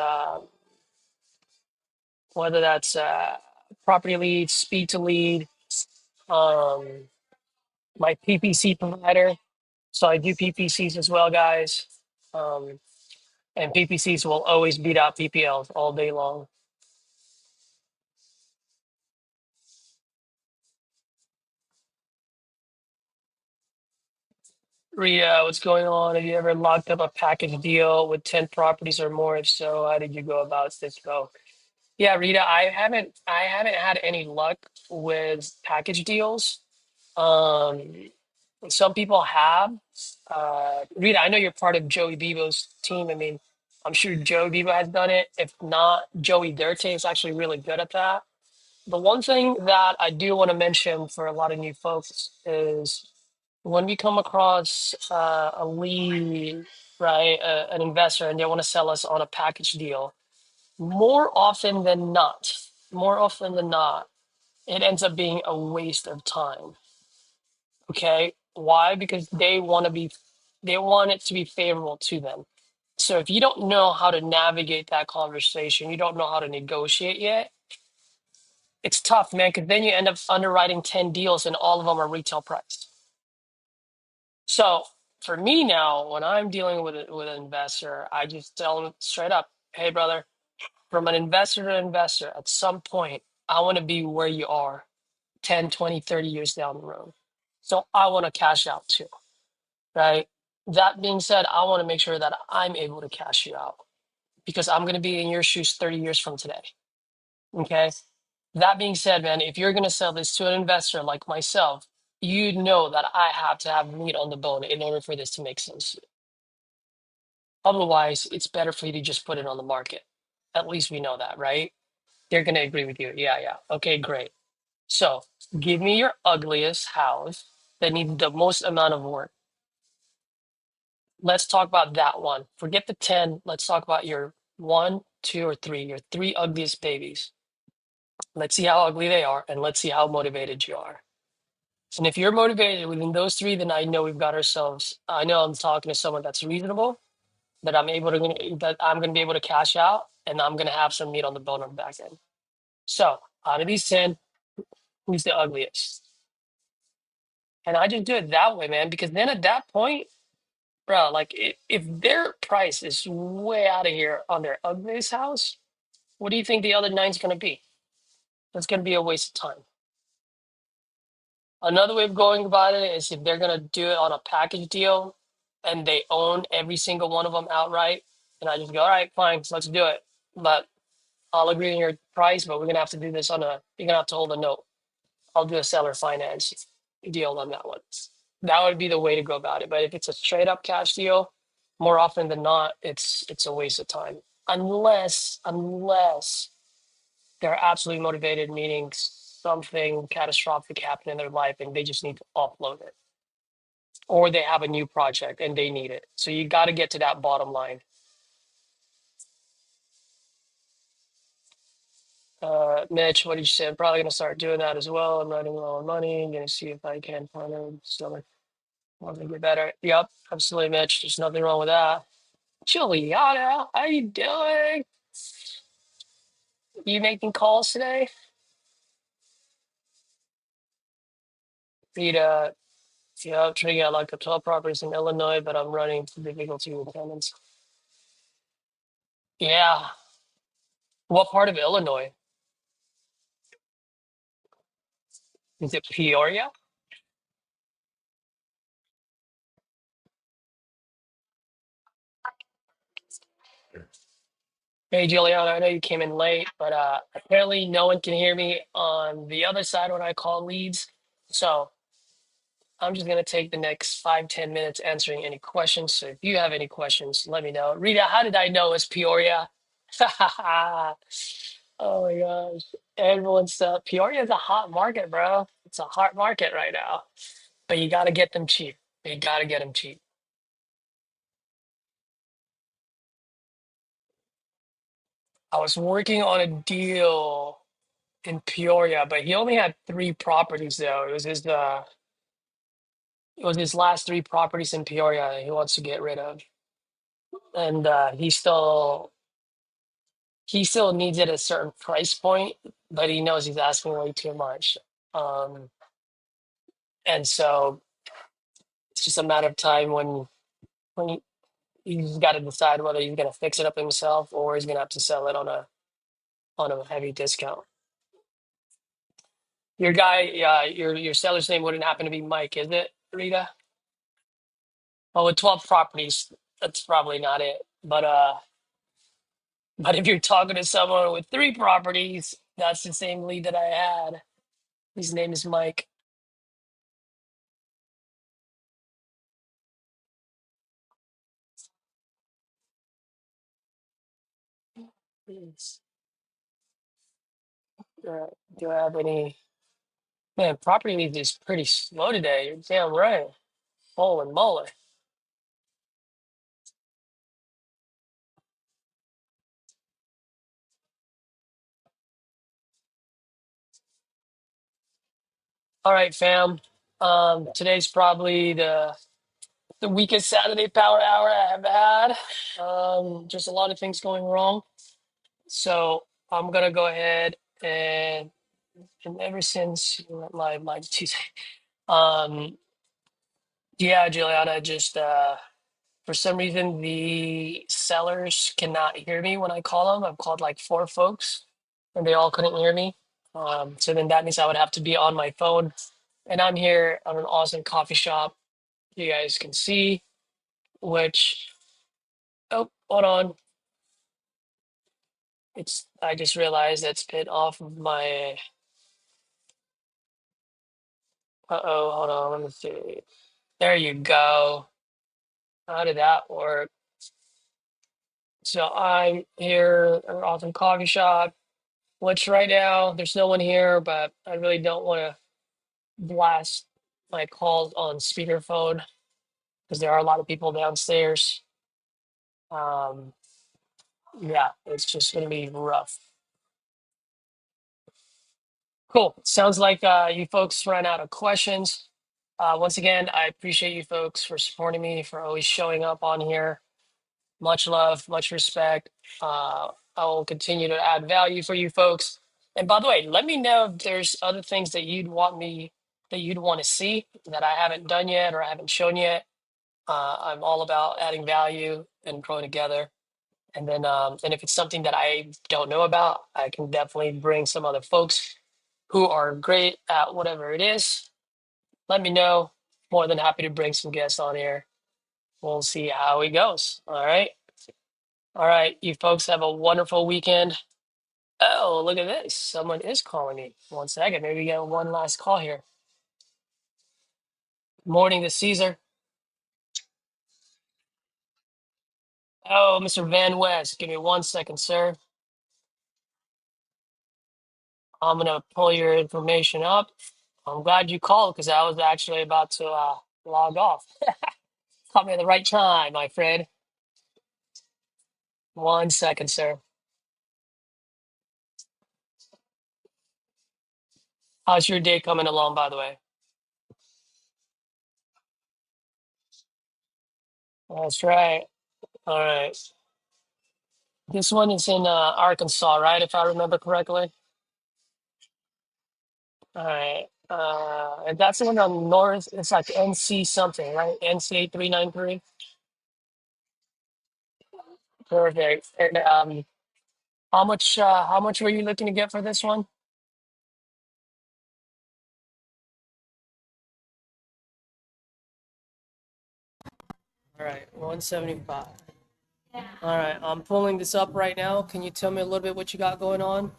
whether that's property lead, speed to lead, um, my PPC provider. So I do PPCs as well, guys. Um, and PPCs will always beat out PPLs all day long. Rita, what's going on? Have you ever locked up a package deal with 10 properties or more? If so, how did you go about this? Go. Yeah, Rita, I haven't had any luck with package deals. Um, some people have. Rita, I know you're part of Joey Bevo's team. I mean, I'm sure Joey Bevo has done it. If not, Joey Dirte is actually really good at that. The one thing that I do want to mention for a lot of new folks is when we come across a lead, right, an investor, and they want to sell us on a package deal, more often than not, more often than not, it ends up being a waste of time. Okay. Why? Because they want it to be favorable to them. So if you don't know how to navigate that conversation, you don't know how to negotiate yet, it's tough, man, because then you end up underwriting 10 deals and all of them are retail price. So for me now, when I'm dealing with an investor, I just tell them straight up, hey, brother, from an investor to investor, at some point, I want to be where you are 10, 20, 30 years down the road. So I want to cash out too, right? That being said, I want to make sure that I'm able to cash you out because I'm going to be in your shoes 30 years from today. Okay. That being said, man, if you're going to sell this to an investor like myself, you know that I have to have meat on the bone in order for this to make sense. Otherwise, it's better for you to just put it on the market. At least we know that, right? They're going to agree with you. Yeah, yeah. Okay, great. So give me your ugliest house that needs the most amount of work. Let's talk about that one. Forget the 10. Let's talk about your one, two, or three, your three ugliest babies. Let's see how ugly they are, and let's see how motivated you are. And if you're motivated within those three, then I know we've got ourselves. I know I'm talking to someone that's reasonable, that I'm gonna be able to cash out, and I'm gonna have some meat on the bone on the back end. So out of these 10, who's the ugliest? And I just do it that way, man, because then at that point, bro, like if their price is way out of here on their ugliest house, what do you think the other nine's gonna be? That's gonna be a waste of time. Another way of going about it is if they're gonna do it on a package deal and they own every single one of them outright, and I just go, all right, fine, let's do it. But I'll agree on your price, but we're gonna have to do this you're gonna have to hold a note. I'll do a seller finance deal on that one. That would be the way to go about it. But if it's a straight up cash deal, more often than not, it's a waste of time. Unless they're absolutely motivated, meaning something catastrophic happened in their life and they just need to offload it. Or they have a new project and they need it. So you got to get to that bottom line. Mitch, what did you say? I'm probably going to start doing that as well. I'm running low on money. I'm going to see if I can find a seller. Want to get better. Yep, absolutely, Mitch. There's nothing wrong with that. Juliana, how you doing? You making calls today? Rita, yeah, I'm trying to get like the 12 properties in Illinois, but I'm running into difficulty with tenants. Yeah. What part of Illinois? Is it Peoria? Hey, Juliana, I know you came in late, but apparently no one can hear me on the other side when I call leads. So I'm just going to take the next 5, 10 minutes answering any questions. So if you have any questions, let me know. Rita, how did I know it's Peoria? Oh my gosh. Everyone's Peoria is a hot market, bro. It's a hot market right now. But you got to get them cheap. You got to get them cheap. I was working on a deal in Peoria, but he only had three properties though. It was his last three properties in Peoria he wants to get rid of. And he's still he still needs it at a certain price point, but he knows he's asking way too much. Um, and so it's just a matter of time when he's got to decide whether he's going to fix it up himself or he's going to have to sell it on a heavy discount. Your guy, your seller's name wouldn't happen to be Mike, is it, Rita? Well, with 12 properties, that's probably not it. But if you're talking to someone with 3 properties, that's the same lead that I had. His name is Mike. Yes. Do I have any? Man, property leads is pretty slow today. You're damn right. Holy moly. All right, fam. Today's probably the weakest Saturday power hour I have had. Just a lot of things going wrong. So I'm gonna go ahead and ever since you went live like Tuesday, um, yeah, Juliana, just for some reason the sellers cannot hear me when I call them. I've called like 4 folks, and they all couldn't hear me. So then that means I would have to be on my phone, and I'm here at an awesome coffee shop. You guys can see, which oh, hold on. It's I just realized that's been off of my uh-oh, hold on, let me see. There you go. How did that work? So I'm here at an awesome coffee shop, which right now there's no one here, but I really don't want to blast my calls on speakerphone because there are a lot of people downstairs. Um, yeah, it's just gonna be rough. Cool. Sounds like you folks ran out of questions. Once again, I appreciate you folks for supporting me, for always showing up on here. Much love, much respect. I will continue to add value for you folks. And by the way, let me know if there's other things that you'd want to see that I haven't done yet or I haven't shown yet. I'm all about adding value and growing together. And if it's something that I don't know about, I can definitely bring some other folks who are great at whatever it is. Let me know. More than happy to bring some guests on here. We'll see how it goes. All right. All right. You folks have a wonderful weekend. Oh, look at this. Someone is calling me. One second. Maybe we get one last call here. Morning to Caesar. Oh, Mr. Van West. Give me one second, sir. I'm going to pull your information up. I'm glad you called because I was actually about to log off. Caught me at the right time, my friend. One second, sir. How's your day coming along, by the way? That's right. All right. This one is in Arkansas, right? If I remember correctly. All right. And that's the one on north. It's like NC something, right? NC 393. Perfect. And how much were you looking to get for this one? All right, 175. All right, I'm pulling this up right now. Can you tell me a little bit what you got going on?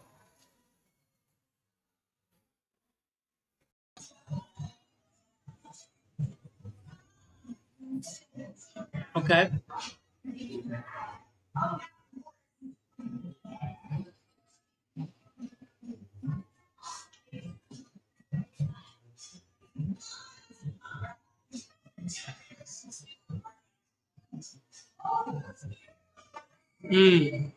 Okay. Mm,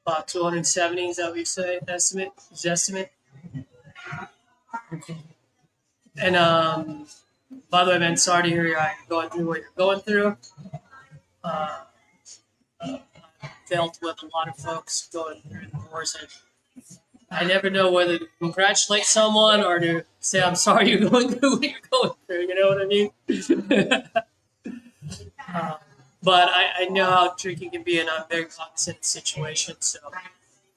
about 270 is that what you say? Estimate? Is estimate? And by the way, man, sorry to hear you're going through what you're going through. Uh, dealt with a lot of folks going through divorce, and I never know whether to congratulate someone or to say I'm sorry you're going through what you're going through. You know what I mean? But I know how tricky it can be, and I'm very cognizant of the situation. So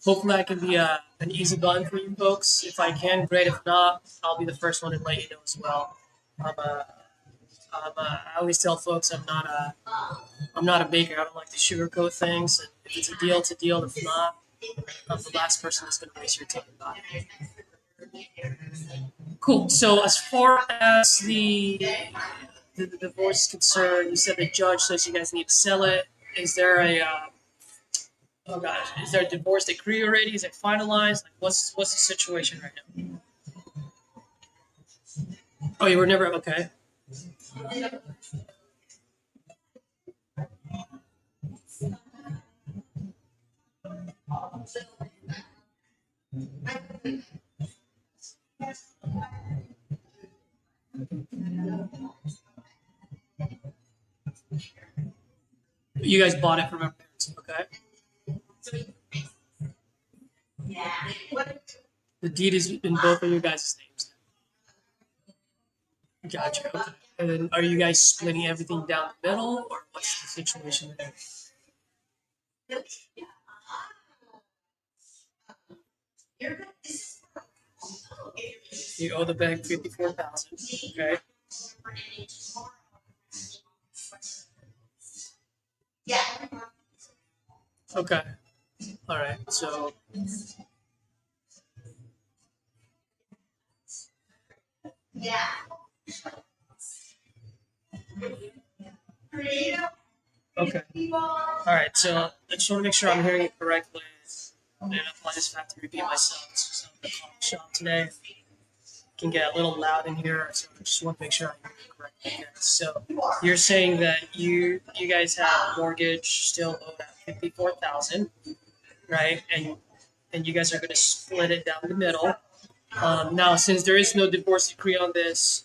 hopefully I can be an easy button for you folks. If I can, great. If not, I'll be the first one to let you know as well. I always tell folks I'm not a baker. I don't like to sugarcoat things. And if it's a deal, it's a deal. If not, I'm the last person that's going to waste your time about it. Cool. So as far as the divorce is concerned, you said the judge says you guys need to sell it. Is there a oh gosh, is there a divorce decree already? Is it finalized? Like, what's the situation right now? Oh, you were never okay. You guys bought it from our parents, okay? The deed is in both of your guys' names. Gotcha. Okay. And then are you guys splitting everything down the middle, or what's the situation there? You owe the bank 54,000. Okay. Okay. All right. So okay. All right. So I just want to make sure I'm hearing it correctly. And I just have to repeat myself. It's just at the coffee shop today. It can get a little loud in here, so I just want to make sure I'm hearing it correctly here. So you're saying that you guys have a mortgage still owed at 54,000, right? And you guys are going to split it down the middle. Now, since there is no divorce decree on this,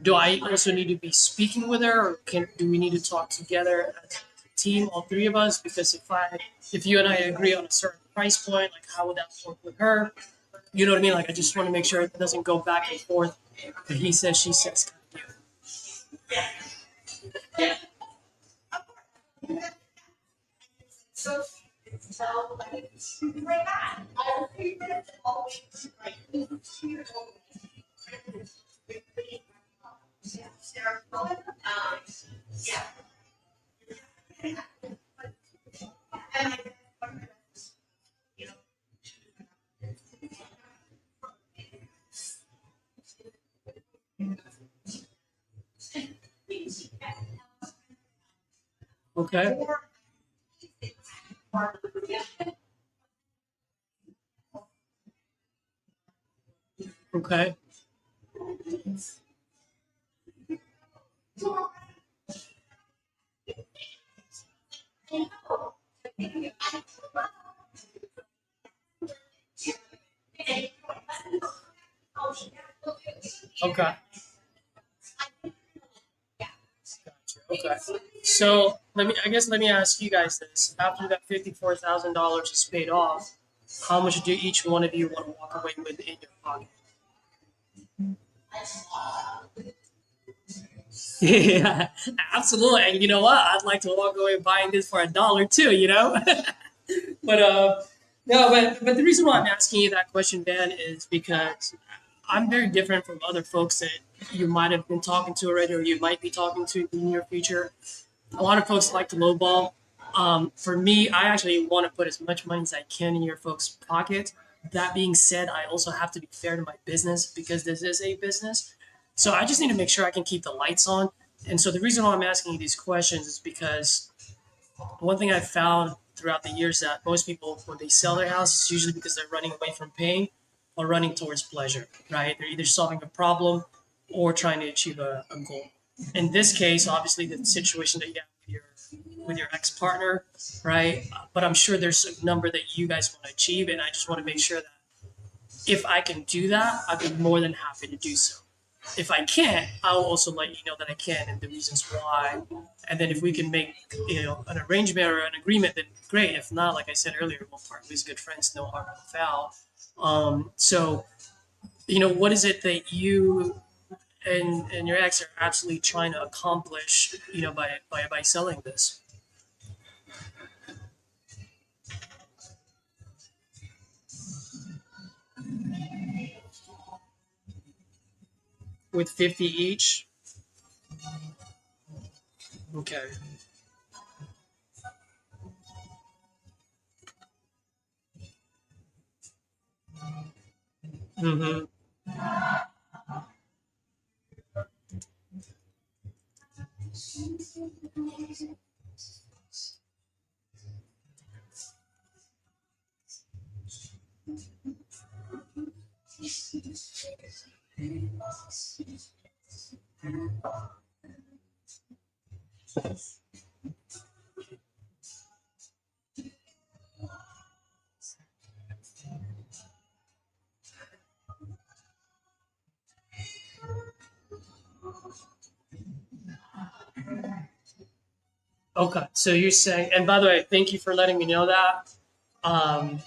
do I also need to be speaking with her, or do we need to talk together as a team, all three of us? Because if you and I agree on a certain price point, like how would that work with her? You know what I mean? Like I just want to make sure it doesn't go back and forth. He says, she says. Okay. Okay. Okay. Okay. So let me ask you guys this. After that $54,000 is paid off, how much do each one of you want to walk away with in your pocket? Yeah, absolutely. And you know what? I'd like to walk away buying this for $1 too, you know? But no, but the reason why I'm asking you that question, Ben, is because I'm very different from other folks that you might have been talking to already, or you might be talking to in the near future. A lot of folks like to lowball. For me, I actually want to put as much money as I can in your folks' pocket. That being said, I also have to be fair to my business because this is a business. So I just need to make sure I can keep the lights on. And so the reason why I'm asking you these questions is because one thing I've found throughout the years that most people, when they sell their house, it's usually because they're running away from pain or running towards pleasure, right? They're either solving a problem or trying to achieve a goal. In this case, obviously, the situation that you have with your ex-partner, right? But I'm sure there's a number that you guys want to achieve, and I just want to make sure that If I can do that, I'd be more than happy to do so. If I can't, I'll also let you know that I can and the reasons why. And then if we can make an arrangement or an agreement, then great. If not, like I said earlier, we'll part ways good friends, no harm, no foul. So what is it that you and your ex are absolutely trying to accomplish, by selling this with 50 each? Okay. Mm-hmm. Okay. So you're saying, and by the way, thank you for letting me know that,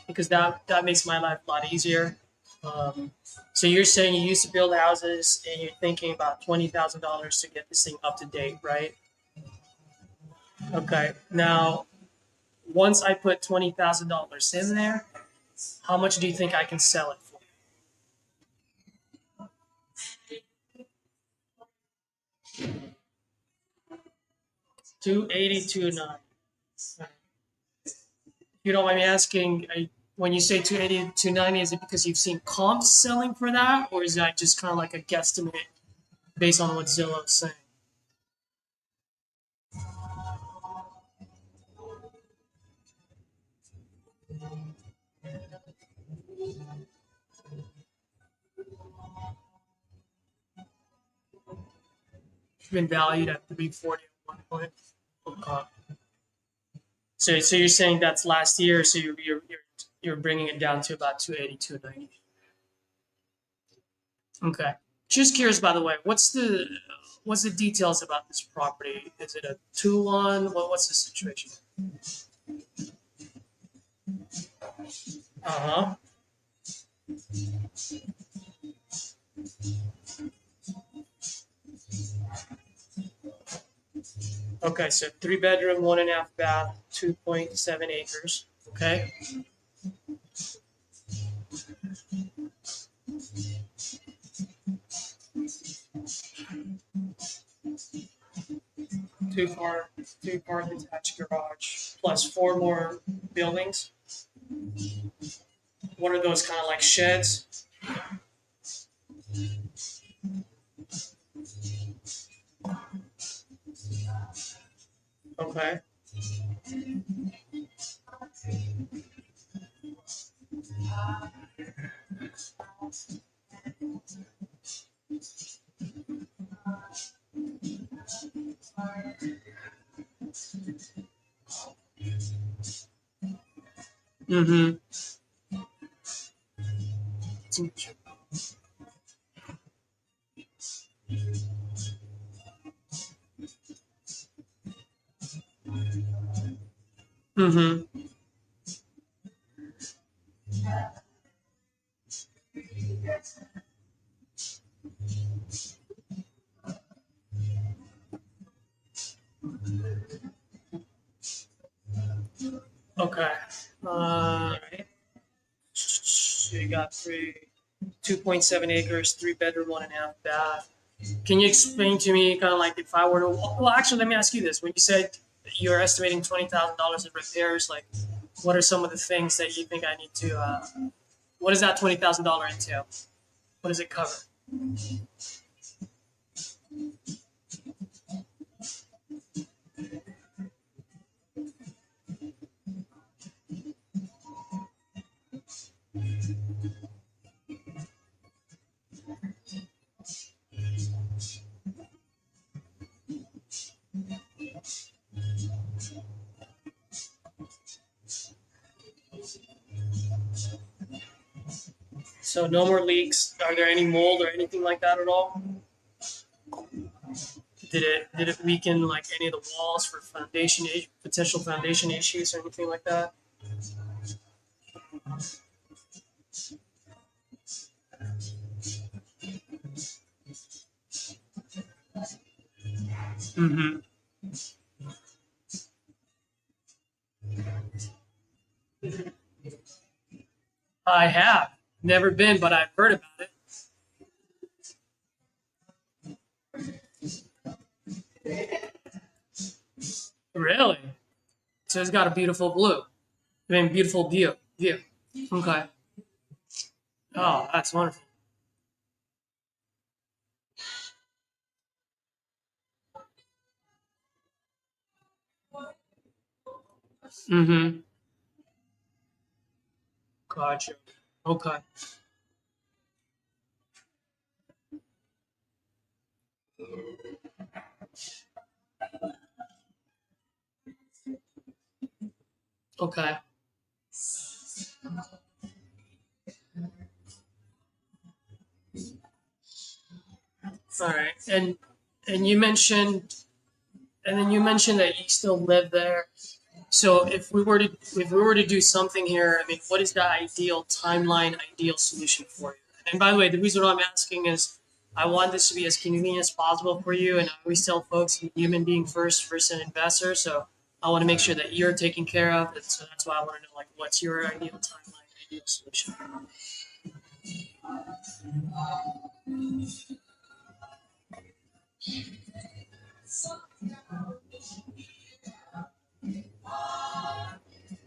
because that makes my life a lot easier. Um, so you're saying you used to build houses and you're thinking about $20,000 to get this thing up to date, right? Okay. Now, once I put $20,000 in there, how much do you think I can sell it for? 280, 290. You don't mind me asking, when you say 280, 290, is it because you've seen comps selling for that, or is that just kind of like a guesstimate based on what Zillow is saying? It's been valued at 340 at one point. Okay. So you're saying that's last year, so you're bringing it down to about 280, 290. Okay. Just curious, by the way, what's the details about this property? Is it a 2-1? What's the situation? Uh-huh. Okay, so 3 bedroom, 1.5 bath, 2.7 acres. Okay. Two car, 2 car detached garage, plus 4 more buildings. What are those, kind of like sheds? Okay. Mm-hmm. Mm-hmm. Okay. Right. So you got 2.7 acres, 3 bedroom, 1.5 bath. Can you explain to me, kind of like, if I were to, well, actually, let me ask you this. When you said you're estimating $20,000 in repairs, like, what are some of the things that you think I need to, what does that $20,000 entail? What does it cover? So no more leaks. Are there any mold or anything like that at all? Did it weaken like any of the walls for potential foundation issues or anything like that? Mm-hmm. I have never been, but I've heard about it. Really? So it's got a beautiful blue. I mean, beautiful view. View. Okay. Oh, that's wonderful. Mm-hmm. Gotcha. Okay. Okay. All right. And you mentioned that you still live there. So if we were to do something here, I mean, what is the ideal timeline, ideal solution for you? And by the way, the reason why I'm asking is I want this to be as convenient as possible for you. And I always tell folks, human being first versus an investor. So I want to make sure that you're taken care of. And so that's why I want to know, like, what's your ideal timeline, ideal solution?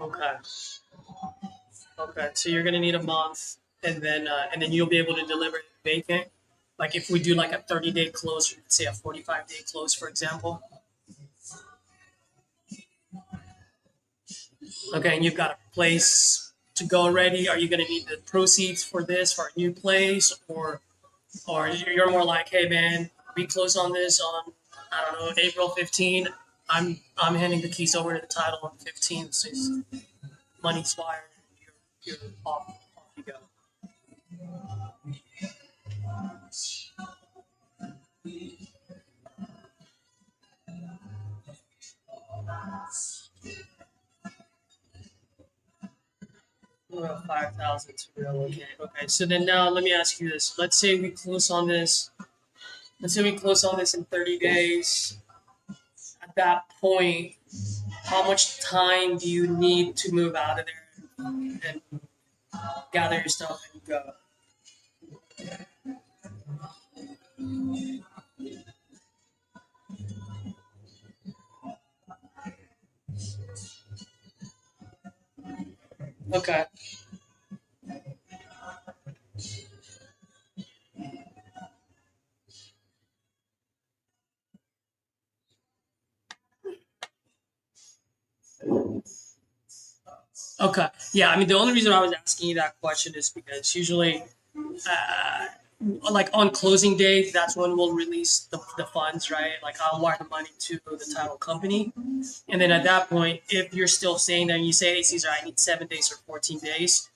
Okay. Okay. So you're gonna need a month, and then you'll be able to deliver it vacant. Like if we do like a 30-day close, or say a 45-day close, for example. Okay, and you've got a place to go already. Are you going to need the proceeds for this for a new place, or you're more like, hey man, we close on this on I don't know April 15. I'm handing the keys over to the title on the 15th. So money's wired. You're off you go. Well, 5,000 to relocate. Okay, so then now let me ask you this. Let's say we close on this. Let's say we close on this in 30 days. At that point, how much time do you need to move out of there and gather your stuff and go? Okay. Okay. Yeah. I mean, the only reason I was asking you that question is because usually, uh, like on closing day, that's when we'll release the funds, right? Like I'll wire the money to the title company. And then at that point, if you're still saying that and you say, hey, Caesar, I need 7 days or 14 days,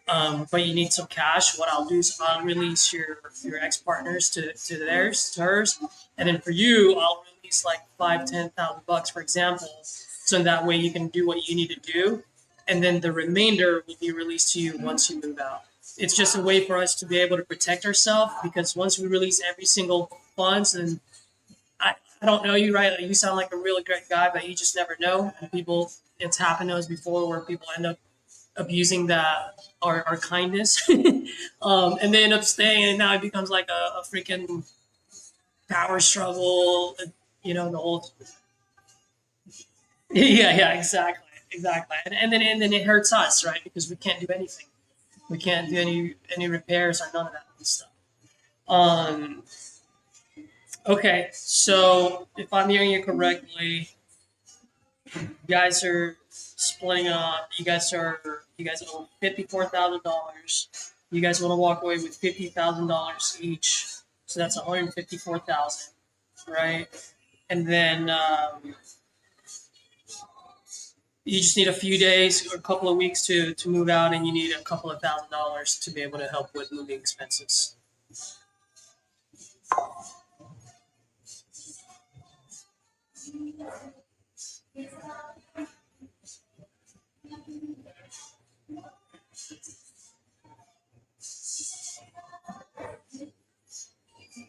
but you need some cash, what I'll do is I'll release your ex partners to theirs, to hers. And then for you, I'll release like 5, 10,000 bucks, for example. So in that way you can do what you need to do. And then the remainder will be released to you once you move out. It's just a way for us to be able to protect ourselves because once we release every single funds, and I don't know you, right? Like, you sound like a really great guy, but you just never know. And people, it's happened to us before where people end up abusing that our kindness, and they end up staying, and now it becomes like a freaking power struggle. The whole yeah, exactly, and then it hurts us, right? Because we can't do anything. We can't do any repairs or none of that stuff. Um, okay, so if I'm hearing you correctly, you guys are splitting up. You guys owe $54,000. You guys want to walk away with $50,000 each, so that's 154,000, right? And then You just need a few days or a couple of weeks to move out, and you need a couple of $1,000 to be able to help with moving expenses.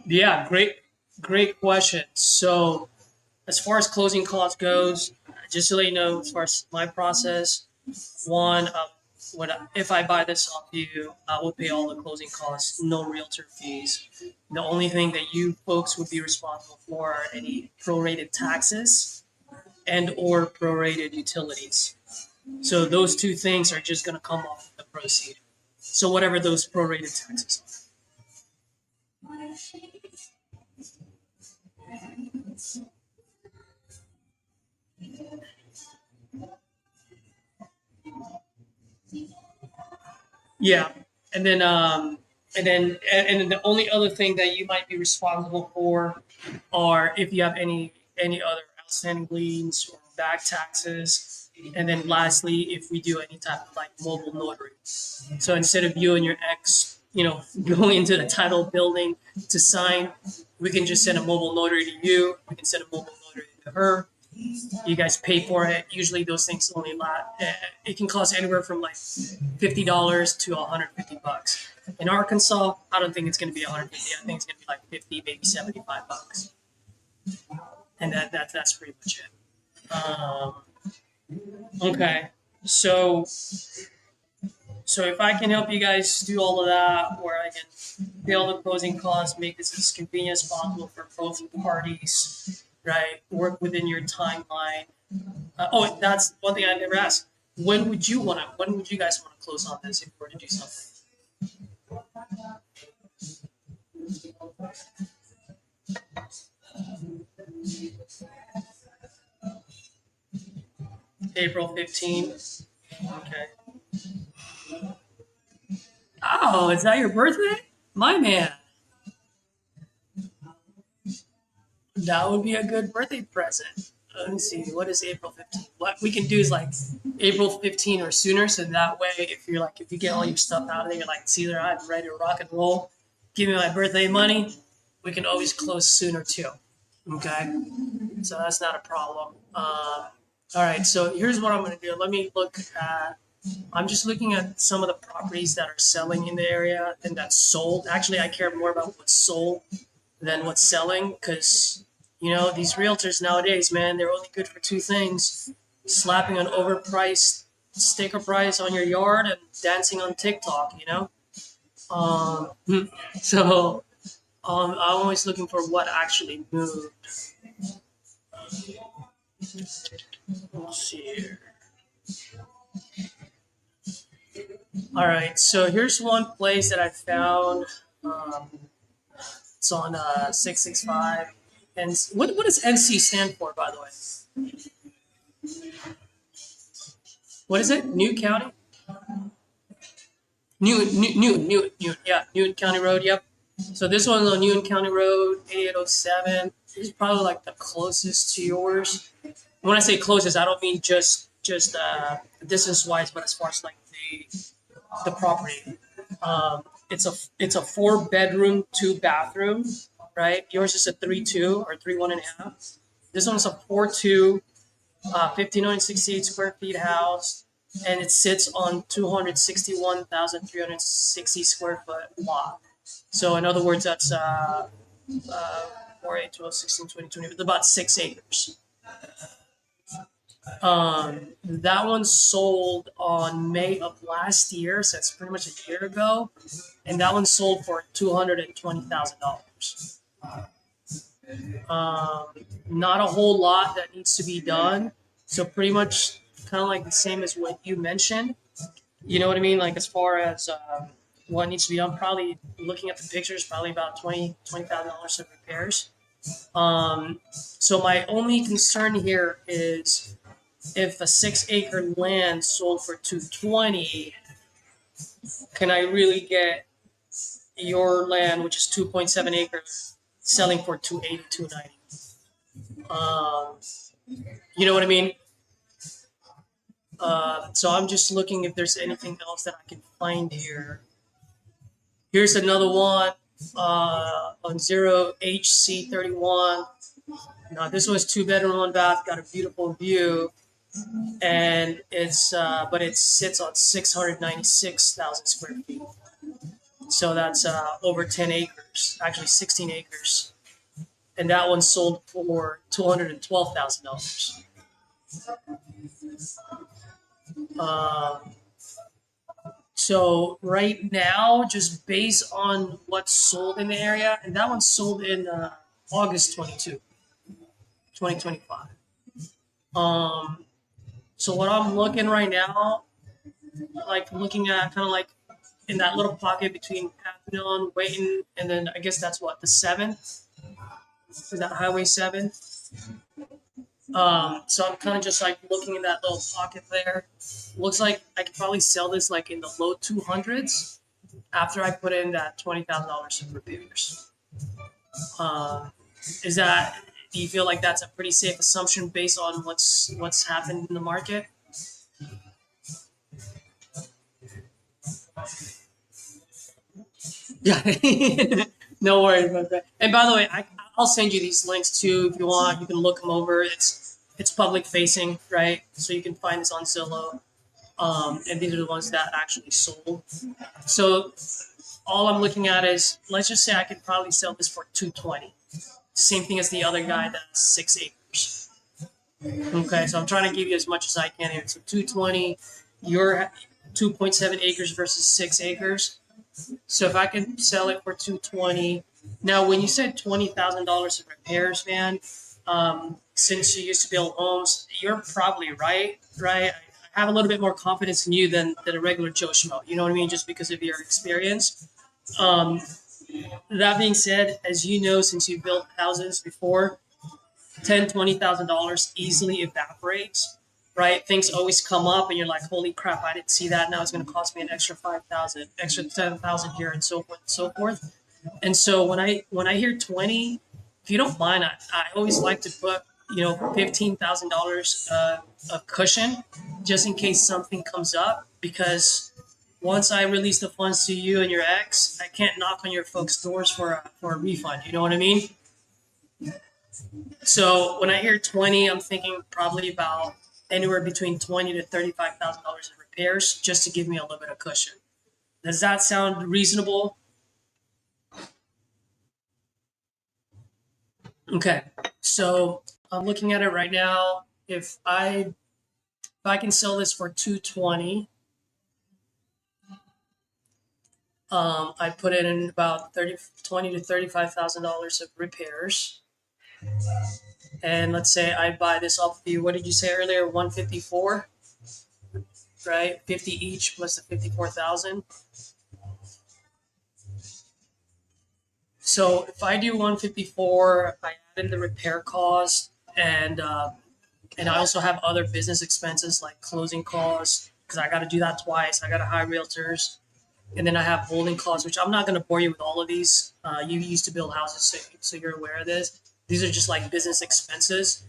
Yeah, great question. So as far as closing costs goes, just to let you know, as far as my process, one, if I buy this off you, I will pay all the closing costs, no realtor fees. The only thing that you folks would be responsible for are any prorated taxes and or prorated utilities. So those two things are just going to come off the proceed. So whatever those prorated taxes are. Yeah, and then and then the only other thing that you might be responsible for are if you have any other outstanding liens or back taxes, and then lastly, if we do any type of like mobile notary. So instead of you and your ex, going into the title building to sign, we can just send a mobile notary to you. We can send a mobile notary to her. You guys pay for it. Usually those things only last. It can cost anywhere from like $50 to $150. In Arkansas, I don't think it's going to be 150. I think it's going to be like 50, maybe $75. And that's pretty much it. Okay, so if I can help you guys do all of that, where I can pay all the closing costs, make this as convenient as possible for both parties, right? Work within your timeline. That's one thing I never asked. When would you guys want to close on this if we were to do something? April 15th. Okay. Oh, is that your birthday? My man. That would be a good birthday present. Let me see. What is April 15th? What we can do is like April 15th or sooner. So that way, if you get all your stuff out of there, you're like, Caesar, I'm ready to rock and roll. Give me my birthday money. We can always close sooner too. Okay. So that's not a problem. All right. So here's what I'm going to do. Let me look at. I'm just looking at some of the properties that are selling in the area and that's sold. Actually, I care more about what's sold than what's selling because, these realtors nowadays, man, they're only good for two things: slapping an overpriced sticker price on your yard and dancing on TikTok, so I'm always looking for what actually moved. Let's see here. All right, so here's one place that I found. It's on 665. And what does NC stand for, by the way? What is it? Newton County? Newton. Yeah, Newton County Road. Yep. So this one's on Newton County Road, 8807. This is probably like the closest to yours. When I say closest, I don't mean just distance wise, but as far as like the property. It's a 4-bedroom, 2-bathroom, right? Yours is a 3-2 or 3-1.5. This one's a 4-2, 1,568 square feet house, and it sits on 261,360 square foot lot. So in other words, that's 4, 8, 12, 16, 20, 20, about 6 acres. That one sold on May of last year, so it's pretty much a year ago, and that one sold for $220,000. Not a whole lot that needs to be done, so pretty much kind of like the same as what you mentioned. You know what I mean? Like as far as what needs to be done, probably looking at the pictures, probably about $20,000 of repairs. So my only concern here is if a 6-acre land sold for 220, can I really get your land, which is 2.7 acres, selling for 280, 290? You know what I mean? So I'm just looking if there's anything else that I can find here. Here's another one on 0HC31. Now this one's 2 bedroom, 1 bath, got a beautiful view, and but it sits on 696,000 square feet. So that's over 10 acres, actually 16 acres, and that one sold for $212,000. So right now, just based on what's sold in the area, and that one sold in August 22, 2025. So what I'm looking right now, like looking at kind of like in that little pocket between Papillon, Waiton, and then I guess that's what, the 7th? Is that Highway 7? So I'm kind of just like looking in that little pocket there. Looks like I could probably sell this like in the low 200s after I put in that $20,000 in repairs. Is that, do you feel like that's a pretty safe assumption based on what's happened in the market? Yeah, no worries about that. And by the way, I'll send you these links too if you want. You can look them over. It's public facing, right? So you can find this on Zillow. And these are the ones that actually sold. So all I'm looking at is, let's just say I could probably sell this for 220. Same thing as the other guy that's 6 acres. Okay, so I'm trying to give you as much as I can here. So 220, you're 2.7 acres versus 6 acres. So if I can sell it for 220, now when you said $20,000 in repairs, man, since you used to build homes, you're probably right, right? I have a little bit more confidence in you than a regular Joe Schmo. You know what I mean? Just because of your experience. That being said, as you know, since you built houses before, $20,000 easily evaporates, right? Things always come up, and you're like, "Holy crap! I didn't see that. Now it's going to cost me an extra 5,000, extra 7,000 here, and so forth and so forth." And so when I hear 20, if you don't mind, I always like to put $15,000 of cushion just in case something comes up, because once I release the funds to you and your ex, I can't knock on your folks' doors for a refund. You know what I mean? So when I hear 20, I'm thinking probably about anywhere between $20,000 to $35,000 in repairs, just to give me a little bit of cushion. Does that sound reasonable? Okay, so I'm looking at it right now. If I can sell this for 220, I put it in about $20,000 to $35,000 of repairs. And let's say I buy this off of you. What did you say earlier? 154, right? 50 each plus the 54,000. So if I do 154, I add in the repair cost, and I also have other business expenses like closing costs, because I got to do that twice. I got to hire realtors, and then I have holding costs, which I'm not going to bore you with all of these. You used to build houses, so you're aware of this. These are just like business expenses.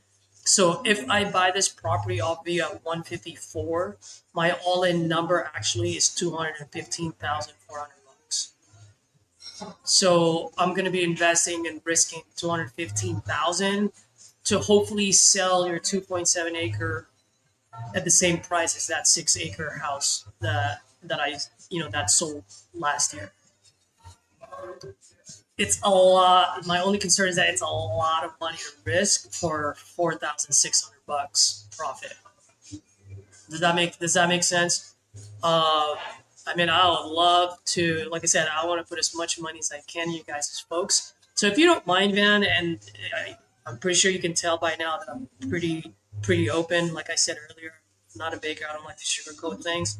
So if I buy this property off of you at 154, my all-in number actually is 215,400 bucks. So I'm going to be investing and risking 215,000 to hopefully sell your 2.7 acre at the same price as that 6 acre house that sold last year. It's a lot. My only concern is that it's a lot of money to risk for 4,600 bucks profit. Does that make sense? I mean, I would love to, like I said, I want to put as much money as I can, you guys as folks. So if you don't mind, Van, and I'm pretty sure you can tell by now that I'm pretty open. Like I said earlier, I'm not a baker. I don't like to sugarcoat things.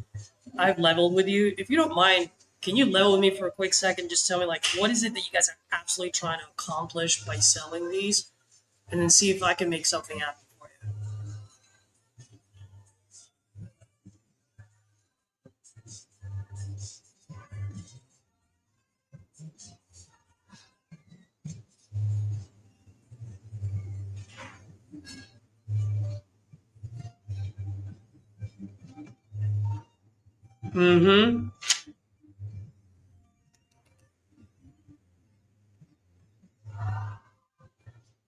I've leveled with you. If you don't mind, can you level with me for a quick second? Just tell me, like, what is it that you guys are absolutely trying to accomplish by selling these, and then see if I can make something happen for you. Mm-hmm.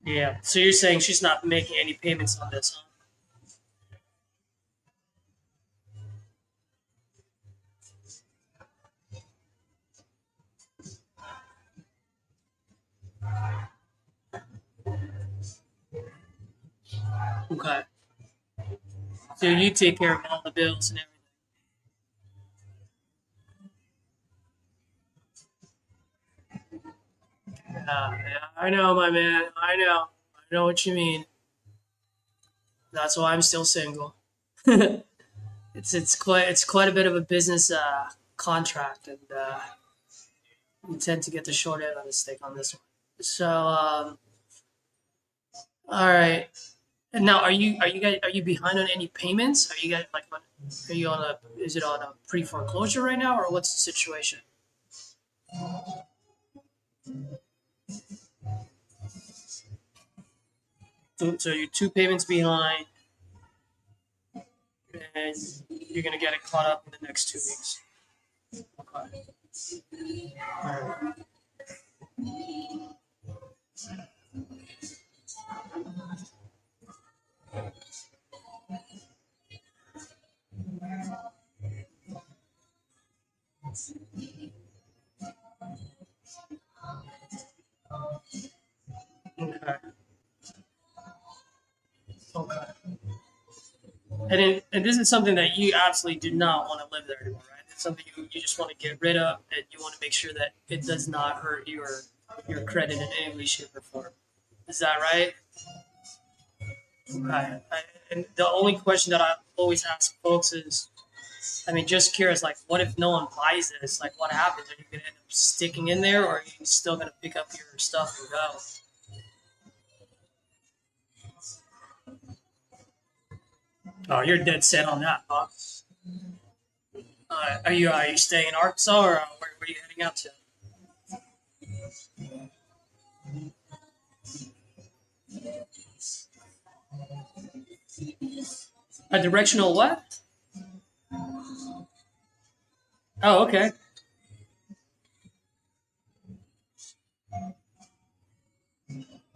Yeah. So you're saying she's not making any payments on this, huh? Okay. So you take care of all the bills and everything. Yeah, I know, my man. I know. I know what you mean. That's why I'm still single. It's quite a bit of a business contract, and you tend to get the short end of the stick on this one. So, all right. And now, are you behind on any payments? Are you guys like are you on a is it on a pre foreclosure right now, or what's the situation? So you're two payments behind, and you're gonna get it caught up in the next 2 weeks. Okay. All right. Okay. Okay. And this is something that you absolutely do not want to live there anymore, right? It's something you just want to get rid of, and you want to make sure that it does not hurt your credit in any way, shape, or form. Is that right? Okay. And the only question that I always ask folks is, I mean, just curious, like, what if no one buys this? Like, what happens? Are you gonna end up sticking in there, or are you still gonna pick up your stuff and go? Oh, you're dead set on that, huh? Are you staying in Arkansas, or where are you heading out to? A directional what? Oh, okay.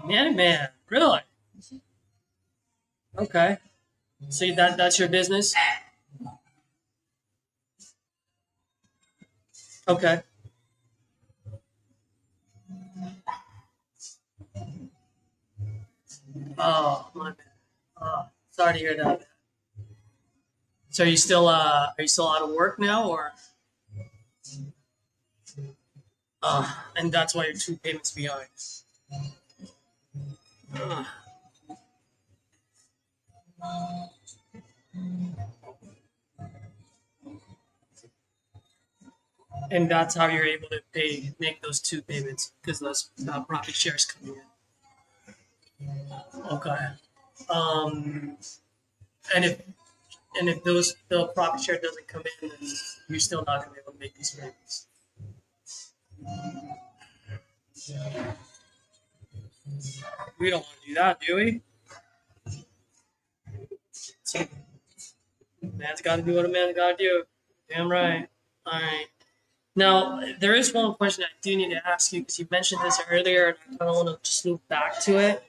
Man, really? Okay. So that's your business? Okay. Oh, my bad. Oh, sorry to hear that. So are you still out of work now, or and that's why you're two payments behind? Uh, and that's how you're able to make those two payments because those profit shares coming in. Okay. Um, and if the profit share doesn't come in, then you're still not gonna be able to make these payments. We don't want to do that, do we? So, man's got to do what a man's got to do. Damn right. All right. Now, there is one question I do need to ask you because you mentioned this earlier, and I kind of want to just loop back to it.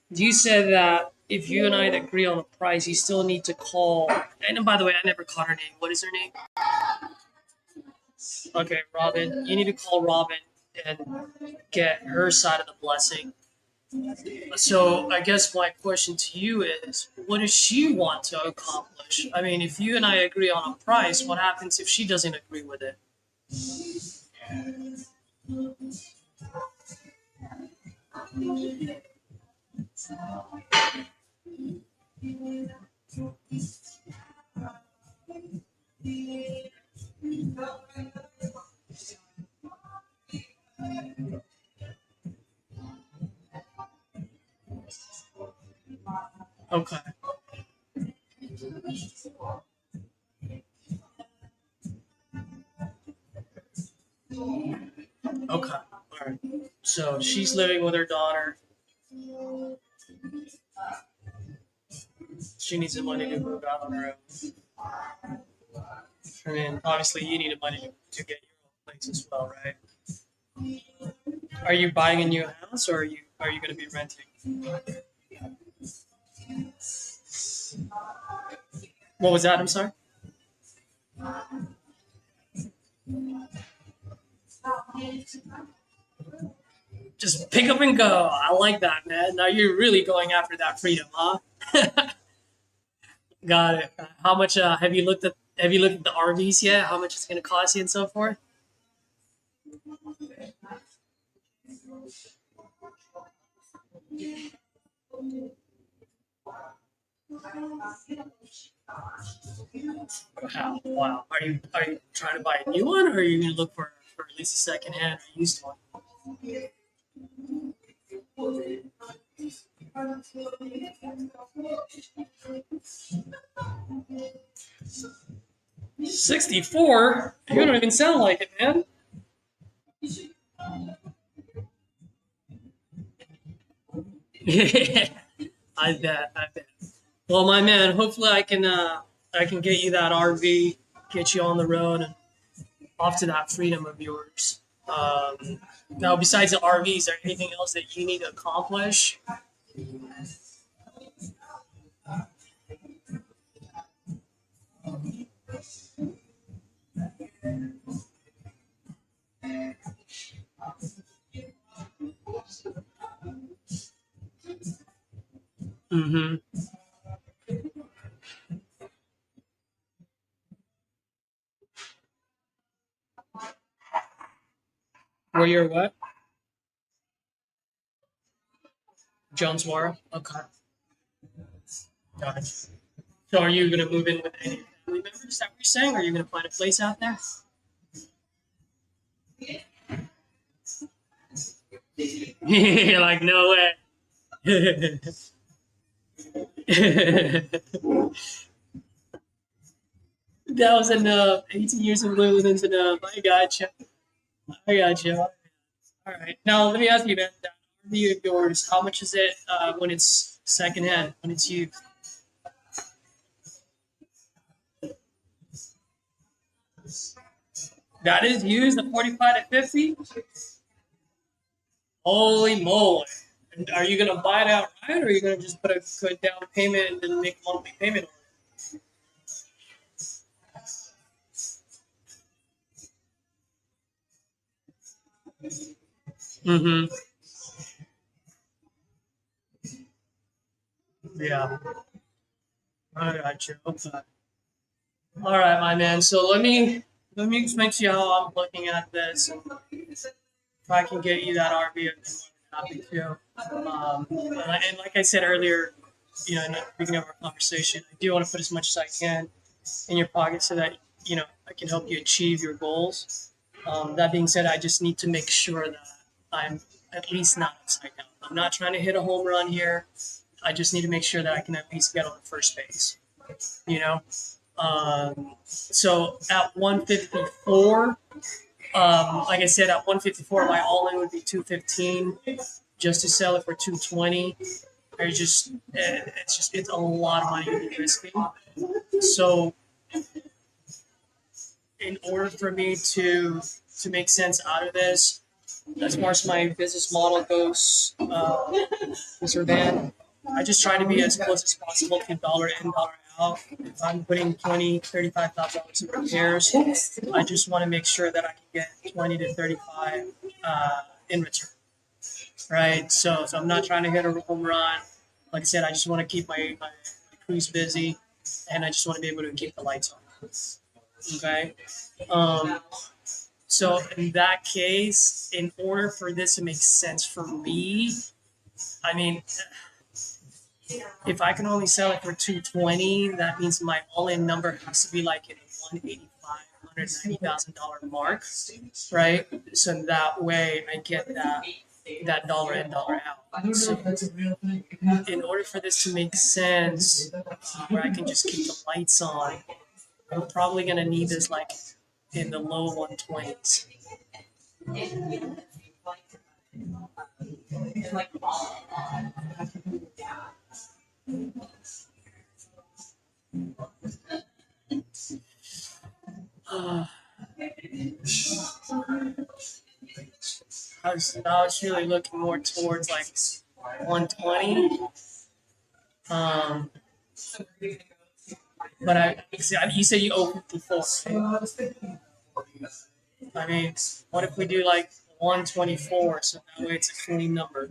You said that if you and I agree on a price, you still need to call. And by the way, I never caught her name. What is her name? Okay, Robin. You need to call Robin and get her side of the blessing. So I guess my question to you is, what does she want to accomplish? I mean, if you and I agree on a price, what happens if she doesn't agree with it? Okay. Okay. All right. So she's living with her daughter. She needs the money to move out on her own. I mean, obviously you need money to get your own place as well, right? Are you buying a new house or are you going to be renting? What was that? I'm sorry. Just pick up and go. I like that, man. Now you're really going after that freedom, huh? Got it. How much have you looked at the RVs yet? How much it's going to cost you and so forth? Wow. Wow. Are you trying to buy a new one or are you going to look for at least a second hand or used one? 64? You don't even sound like it, man. I bet. I bet. Well, my man, hopefully I can get you that RV, get you on the road and off to that freedom of yours. Now, besides the RV, is there anything else that you need to accomplish? Mm-hmm. Where you're what? Jonesboro? Okay. Got it. So are you going to move in with any family members? Is that what you're saying? Or are you going to find a place out there? You're like, no way. That was enough. 18 years of living is enough. I gotcha. I gotcha. All right. Now, let me ask you, man, that RV of yours, how much is it when it's secondhand, when it's used? That is used, the 45 to 50? Holy moly. And are you going to buy it outright or are you going to just put a good down payment and then make a monthly payment on it? Mm-hmm. Yeah. I got you. Okay. All right, my man. So let me explain to you how I'm looking at this, and if I can get you that RV, I'm happy to. And like I said earlier, in the beginning of our conversation, I do want to put as much as I can in your pocket so that I can help you achieve your goals. That being said, I just need to make sure that I'm at least not upside down. I'm not trying to hit a home run here. I just need to make sure that I can at least get on first base. You know. So at 154, like I said, at 154, my all-in would be 215. Just to sell it for 220, it's a lot of money to be risking. So in order for me to make sense out of this, as far as my business model goes, Mr. Van, I just try to be as close as possible to dollar in, dollar out. If I'm putting $35,000 in repairs, I just want to make sure that I can get 20 to 35 in return. Right? So I'm not trying to hit a home run. Like I said, I just want to keep my crews busy, and I just want to be able to keep the lights on. Okay? So in that case, in order for this to make sense for me, I mean, if I can only sell it for 220, that means my all-in number has to be like in the $190,000 mark, right? So that way I get that dollar in, dollar out. So in order for this to make sense, where I can just keep the lights on, I'm probably gonna need this like in the low 120s. was really looking more towards like 120. But you said you owe 54. Right? I mean, what if we do like 124, so that way it's a clean number?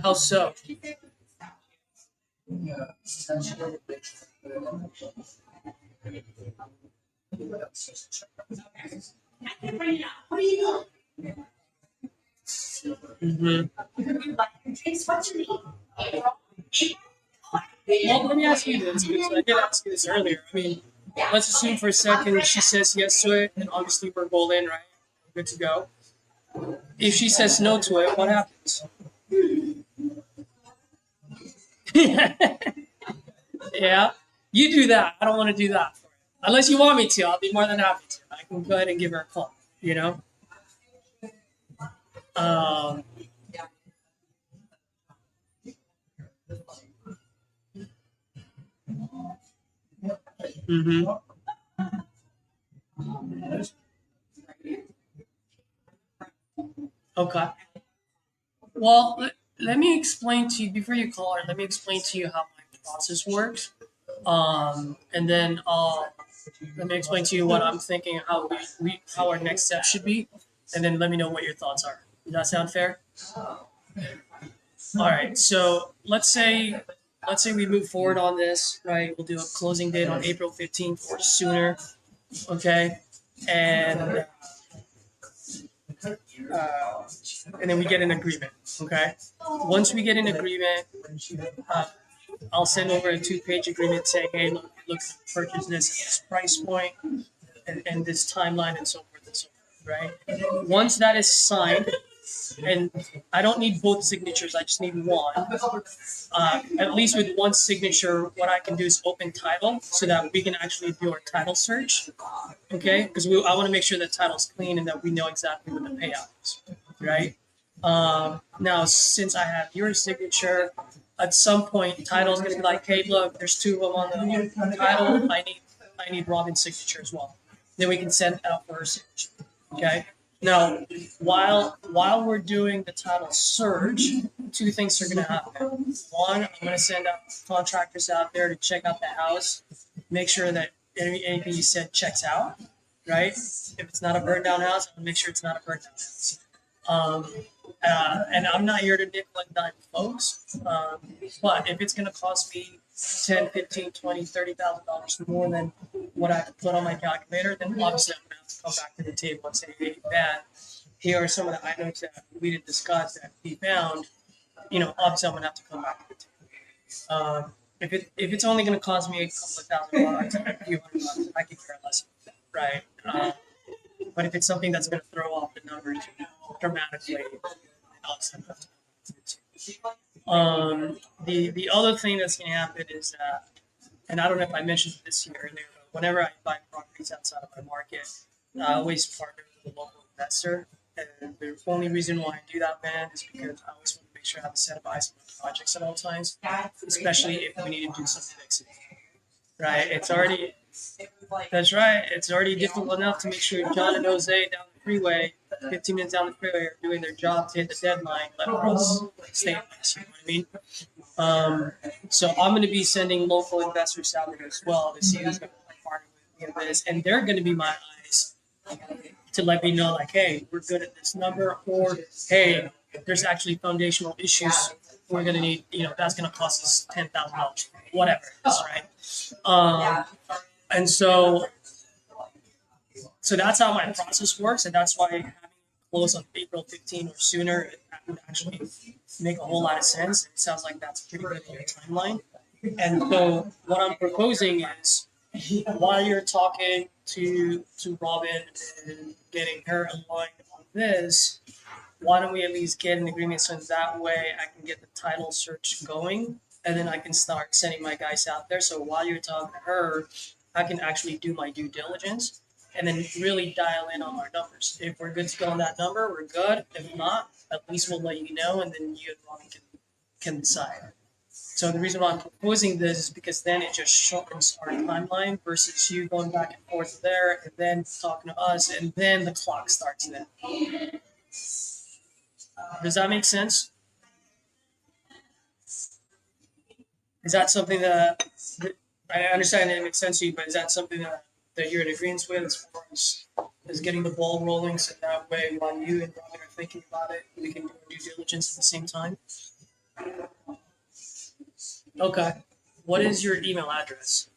How so? Well, let me ask you this, because I did ask you this earlier. I mean, let's assume for a second she says yes to it, and obviously we're gold in, right? We're good to go. If she says no to it, what happens? Yeah, you do that. I don't want to do that for you. Unless you want me to, I'll be more than happy to. I can go ahead and give her a call, you know? Okay. Well, let me explain to you, before you call her, let me explain to you how my process works. And then let me explain to you what I'm thinking, how how our next step should be, and then let me know what your thoughts are. Does that sound fair? All right. So let's say we move forward on this, right? We'll do a closing date on April 15th or sooner. Okay. And then we get an agreement. Okay. Once we get an agreement, I'll send over a 2-page agreement saying, hey, look to purchase this at this price point and this timeline and so forth and so forth, right? Once that is signed, and I don't need both signatures, I just need one. At least with one signature, what I can do is open title so that we can actually do our title search, okay? Because I want to make sure that title's clean and that we know exactly what the payout is, right? Now, since I have your signature, at some point, title is going to be like, hey, look, there's 2 of them on the title. I need Robin's signature as well. Then we can send out for her signature. Okay. Now, while we're doing the title search, 2 things are going to happen. One, I'm going to send out contractors out there to check out the house, make sure that anything you said checks out, right? If it's not a burned down house, I'm going to make sure it's not a burned down house. And I'm not here to nickel and dime folks, but if it's going to cost me $10, $15, $20, $30,000 more than what I put on my calculator, then obviously I'm going to have to come back to the table and say, hey, man, here are some of the items that we didn't discuss that we found. You know, obviously I'm going to have to come back to the table. If it's only going to cost me a couple of $1,000, a few $100, I could care less about it, right? But if it's something that's going to throw off the numbers dramatically, the other thing that's going to happen is that, and I don't know if I mentioned this here earlier, but whenever I buy properties outside of my market, I always partner with a local investor. And the only reason why I do that, man, is because I always want to make sure I have a set of eyes on my projects at all times, especially if we need to do some fixing. Right? That's right. It's already difficult enough to make sure John and Jose down the freeway, 15 minutes down the freeway, are doing their job to hit the deadline, let us stay in place. You know what I mean? So I'm going to be sending local investors out there as well to see who's going to partner with me in this, and they're going to be my eyes to let me know, like, hey, we're good at this number, or hey, there's actually foundational issues. We're going to need, that's going to cost us $10,000, whatever it is, right? And so So that's how my process works, and that's why having it close on April 15 or sooner would actually make a whole lot of sense. It sounds like that's pretty good in your timeline. And so what I'm proposing is, while you're talking to Robin and getting her aligned on this, why don't we at least get an agreement so that way I can get the title search going, and then I can start sending my guys out there. So while you're talking to her, I can actually do my due diligence and then really dial in on our numbers. If we're good to go on that number, we're good. If not, at least we'll let you know, and then you and Robin can decide. So the reason why I'm proposing this is because then it just shortens our timeline versus you going back and forth there and then talking to us, and then the clock starts then. Does that make sense? Is that something that I understand that it makes sense to you, but is that something that you're in agreement with as far as getting the ball rolling, so that way while you and Robin are thinking about it, we can do our due diligence at the same time? Okay. What is your email address?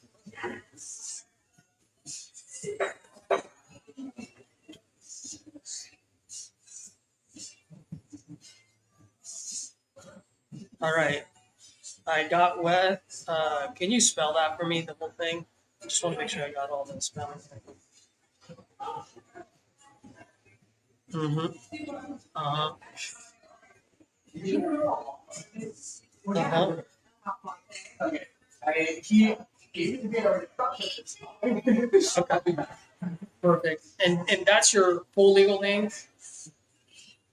All right. I got with. Can you spell that for me, the whole thing? I just want to make sure I got all the spelling. Mm-hmm. Uh-huh. Uh-huh. Okay. Perfect. And that's your full legal name?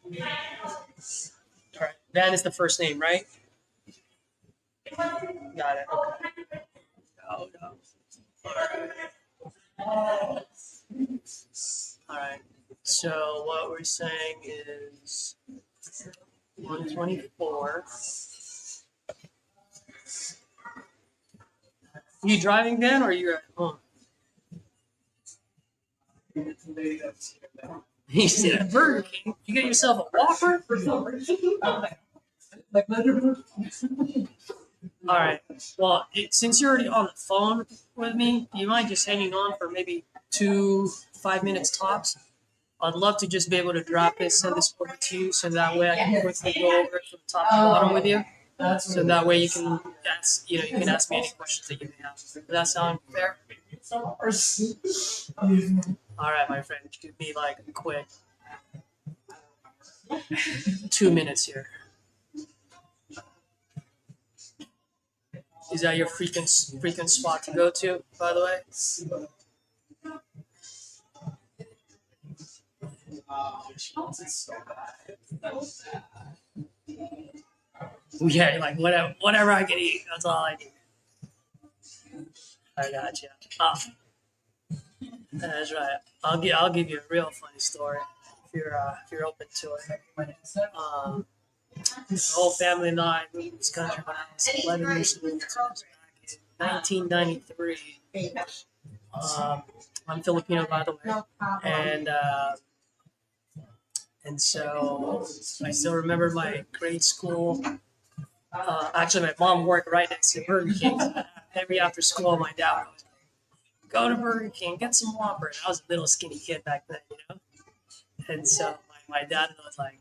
All right. Van is the first name, right? Got it. Okay. Oh, no. All right. So what we're saying is 124. You driving, Dan, or are you at home? You sit at Burger King. You get yourself a Whopper? All right. Well, since you're already on the phone with me, do you mind just hanging on for maybe 5 minutes tops? I'd love to just be able to drop this, send this over to you, so that way I can quickly go over it from top to bottom with you. So that way you can ask me any questions that you may have. Does that sound fair? All right, my friend. Give me like a quick 2 minutes here. Is that your frequent spot to go to, by the way? Yeah, like whatever I can eat, that's all I need. I got you. That's right. I'll give you a real funny story if you're open to it. The whole family and I moved to this country when I was 11 years old, back in 1993. I'm Filipino, by the way, and so I still remember my grade school. Actually, my mom worked right next to Burger King. Every after school, my dad would always go to Burger King, get some Whopper. I was a little skinny kid back then, And so my dad was like,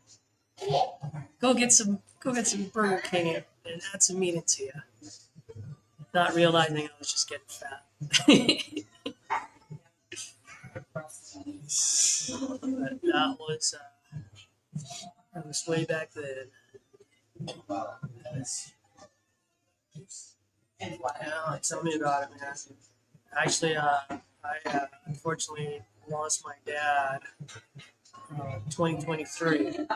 go get some Burger King and add some meat into you. Not realizing I was just getting fat. But that was way back then. Yeah, tell me about it, man. Actually, I unfortunately lost my dad 2023,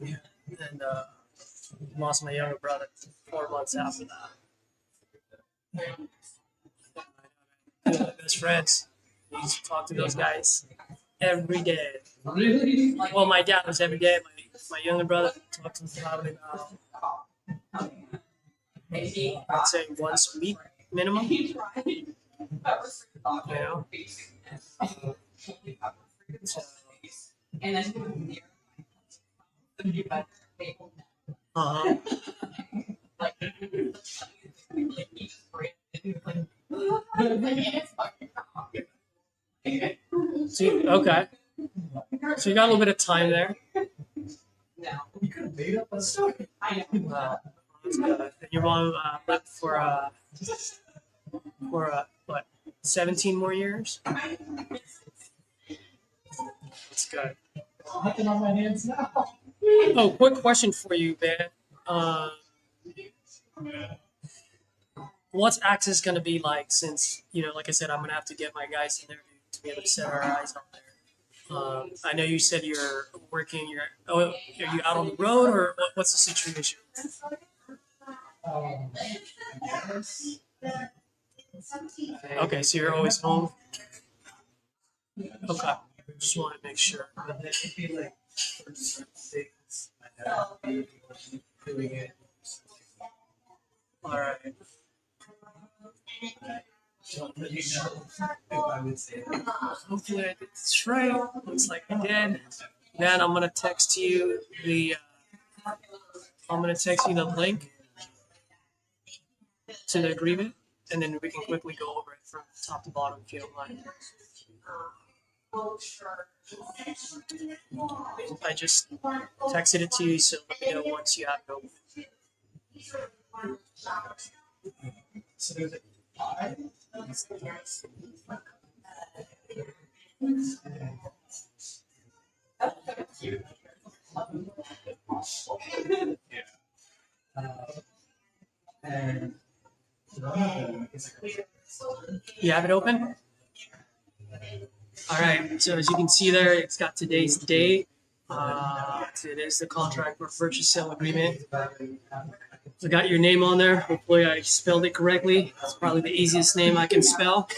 and lost my younger brother 4 months after that. Best friends. I used to talk to those guys every day. Well, my dad was every day. My younger brother talked to him probably about, I'd say, once a week minimum. So, uh-huh. Okay. So you got a little bit of time there. Wow. That's good. Your mom lived for what, 17 more years? That's good. Oh, quick question for you, Ben. Uh, what's access going to be like since, like I said, I'm going to have to get my guys in there to be able to set our eyes on there. I know you said you're working, are you out on the road or what's the situation? Okay, so you're always home? Okay, just want to make sure. All right. Hopefully I did this right. Looks like I did. Then I'm gonna text you the link to the agreement, and then we can quickly go over it from top to bottom if you don't mind. I just texted it to you, so let me know once you have it open. You have it open? All right, so as you can see there, it's got today's date. It is the contract for purchase sale agreement. So I got your name on there. Hopefully I spelled it correctly. It's probably the easiest name I can spell.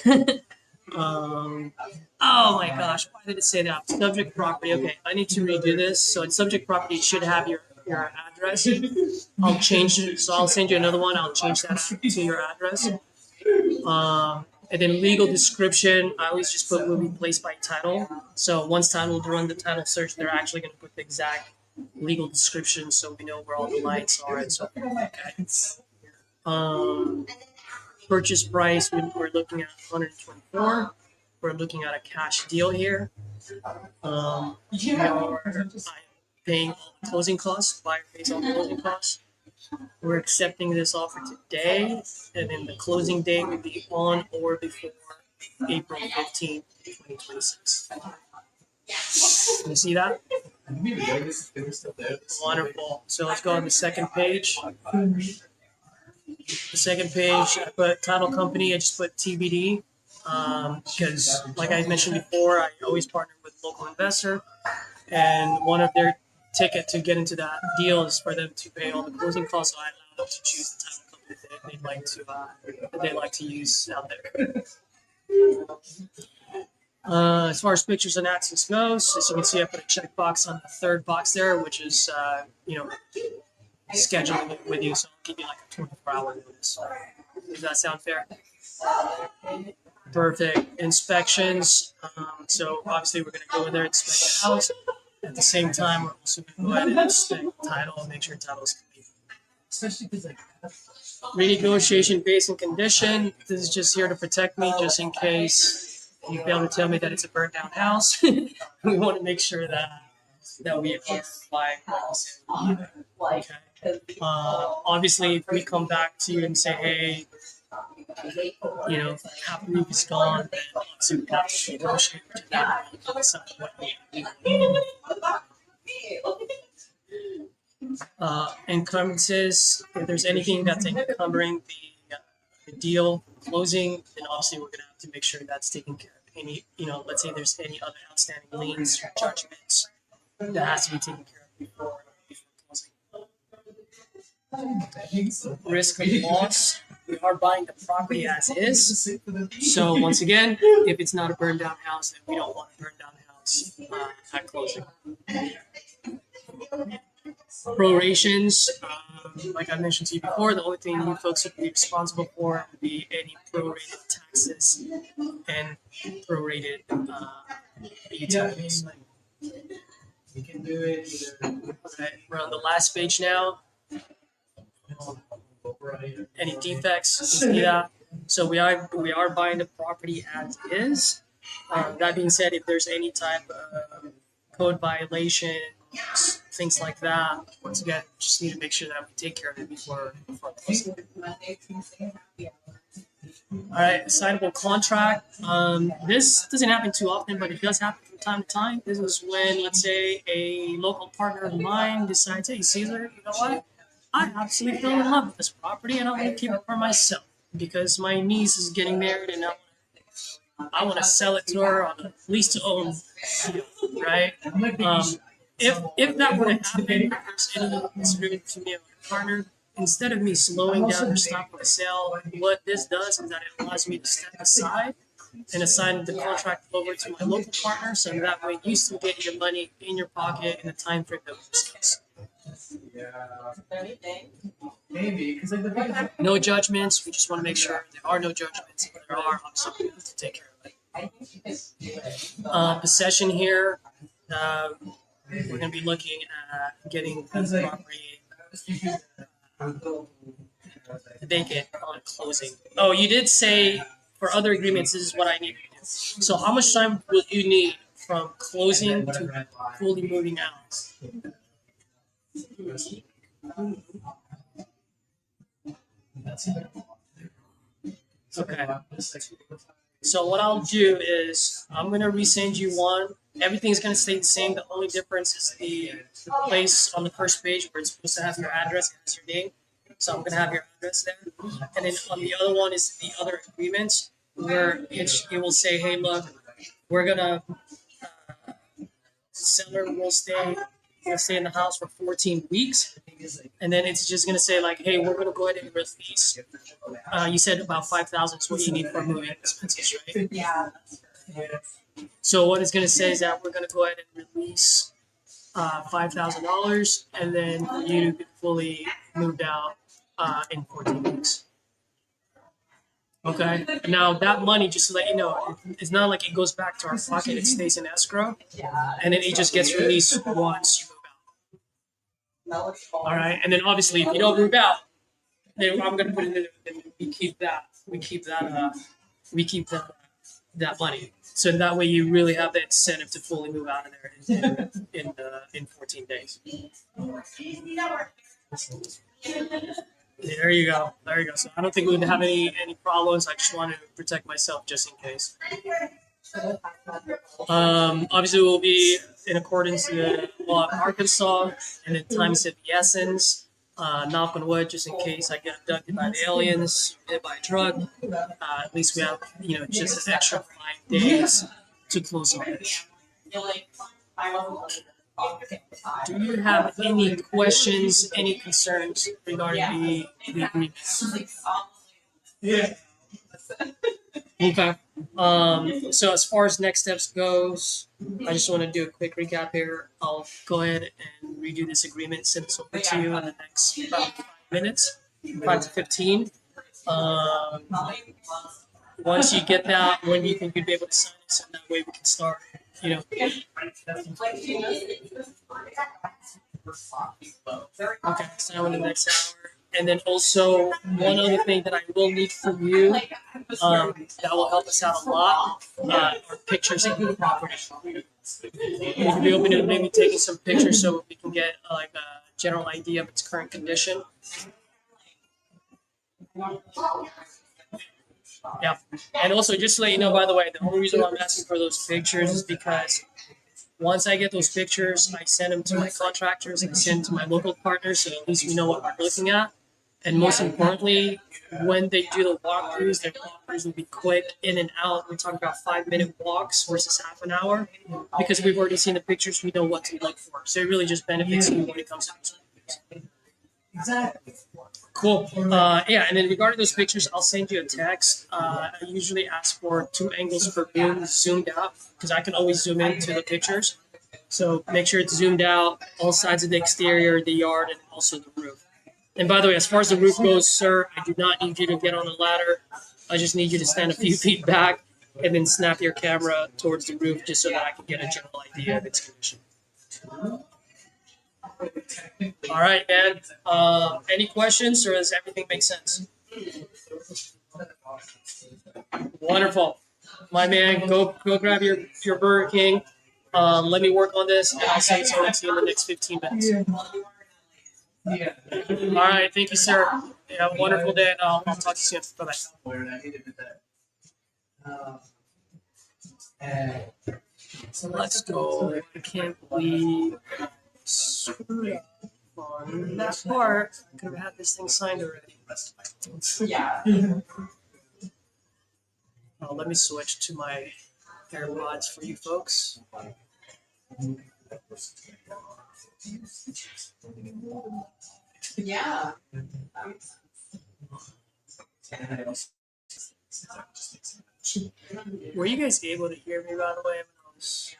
Oh my gosh, why did it say that? Subject property. Okay, I need to redo this. So in subject property, it should have your address. I'll change it. So I'll send you another one. I'll change that to your address. And then legal description, I always just put will be placed by title. So once title will run the title search, they're actually going to put the exact legal description so we know where all the lines are and so forth. Okay. Purchase price, we're looking at 124. We're looking at a cash deal here. I'm paying all the closing costs. Buyer pays all the closing costs. We're accepting this offer today, and then the closing date would be on or before April 15th, 2026. Can you see that? Wonderful. So let's go on the second page. The second page, I put title company, I just put TBD, because like I mentioned before, I always partner with local investor, and one of their ticket to get into that deal is for them to pay all the closing costs. So I allow them to choose the title company that they'd like to use out there. As far as pictures and access goes, as you can see, I put a checkbox on the third box there, which is scheduling it with you. So I'll give you like a 24-hour notice. Does that sound fair? Perfect. Inspections. So obviously we're going to go in there and inspect the house. At the same time, we're also going to go ahead and inspect the title and make sure title is complete. Especially because renegotiation base and condition. This is just here to protect me, just in case you fail to tell me that it's a burnt down house. We want to make sure that we are like okay. Obviously, if we come back to you and say, hey, half the roof is gone, then obviously we have to negotiate to that. Encumbrances, if there's anything that's encumbering the deal closing, then obviously we're going to have to make sure that's taken care of. Any, let's say there's any other outstanding liens or judgments that has to be taken care of before closing. Risk of loss. We are buying the property as is. So once again, if it's not a burned down house, then we don't want a burned down house at closing. Prorations, like I mentioned to you before, the only thing you folks would be responsible for would be any prorated taxes and prorated utilities. We can do it either. Okay, we're on the last page now. Any defects? Yeah. So we are buying the property as is. That being said, if there's any type of code violation, things like that, once again, just need to make sure that we take care of it before closing. All right, assignable contract. This doesn't happen too often, but it does happen from time to time. This is when, let's say, a local partner of mine decides, hey, Caesar, you know what? I absolutely fell in love with this property and I want to keep it for myself because my niece is getting married and I want to sell it to her on a lease to own deal, right? If that were to happen, if there's any disagreement between me and my partner, instead of me slowing down or stopping the sale, what this does is that it allows me to step aside and assign the contract over to my local partner, so that way you still get your money in your pocket in the time frame that we discussed. No judgments. We just want to make sure there are no judgments. If there are, obviously we have to take care of it. Possession here. We're going to be looking at getting the property vacant on closing. Oh, you did say for other agreements, this is what I need to do. So how much time will you need from closing to fully moving out? Okay. So what I'll do is I'm going to resend you one. Everything's going to stay the same. The only difference is the place on the first page where it's supposed to have your address and your name. So I'm going to have your address there. And then on the other one is the other agreements where it will say, hey, look, we're going to, seller will stay in the house for 14 weeks. And then it's just going to say like, hey, we're going to go ahead and release. You said about 5,000 is what you need for moving expenses, right? Yeah. So what it's going to say is that we're going to go ahead and release $5,000 and then you get fully moved out in 14 weeks. Okay. Now that money, just to let you know, it's not like it goes back to our pocket. It stays in escrow, and then it just gets released once you move out. All right. And then obviously, if you don't move out, then I'm going to put it in. And we keep that. We keep that money. So that way, you really have the incentive to fully move out of there in 14 days. There you go. There you go. So I don't think we would have any problems. I just want to protect myself just in case. Obviously, we'll be in accordance to the law of Arkansas, and then time is of the essence. Knock on wood, just in case I get abducted by the aliens, hit by a truck. At least we have, just an extra 5 days to close on it. Do you have any questions, any concerns regarding the agreement? Yeah. Okay. So as far as next steps goes, I just want to do a quick recap here. I'll go ahead and redo this agreement, send this over to you in the next about 5 minutes, 5 to 15. Once you get that, when do you think you'd be able to sign it? So that way we can start, Okay, sign in the next hour. And then also one other thing that I will need from you that will help us out a lot are pictures of the property. You can be open to maybe taking some pictures so we can get a general idea of its current condition. Yeah, and also just to let you know, by the way, the only reason why I'm asking for those pictures is because once I get those pictures, I send them to my contractors, I send them to my local partners, so at least we know what we're looking at. And most importantly, when they do the walkthroughs, their walkthroughs will be quick, in and out. We're talking about 5-minute walks versus half an hour. Because we've already seen the pictures, we know what to look for. So it really just benefits you when it comes to those pictures. Exactly. Cool. Yeah, and then regarding those pictures, I'll send you a text. I usually ask for 2 angles per view zoomed out because I can always zoom into the pictures. So make sure it's zoomed out, all sides of the exterior, the yard, and also the roof. And by the way, as far as the roof goes, sir, I do not need you to get on a ladder. I just need you to stand a few feet back and then snap your camera towards the roof just so that I can get a general idea of its condition. All right, man. Any questions, or does everything make sense? Wonderful. My man, go grab your Burger King. Let me work on this, and I'll send something to you in the next 15 minutes. Yeah. All right. Thank you, sir. Have a wonderful day, and I'll talk to you soon. Bye bye. So let's go. I can't believe I screwed up on that part. I could have had this thing signed already. Yeah. Let me switch to my AirPods for you folks. Yeah. Were you guys able to hear me, by the way, when I was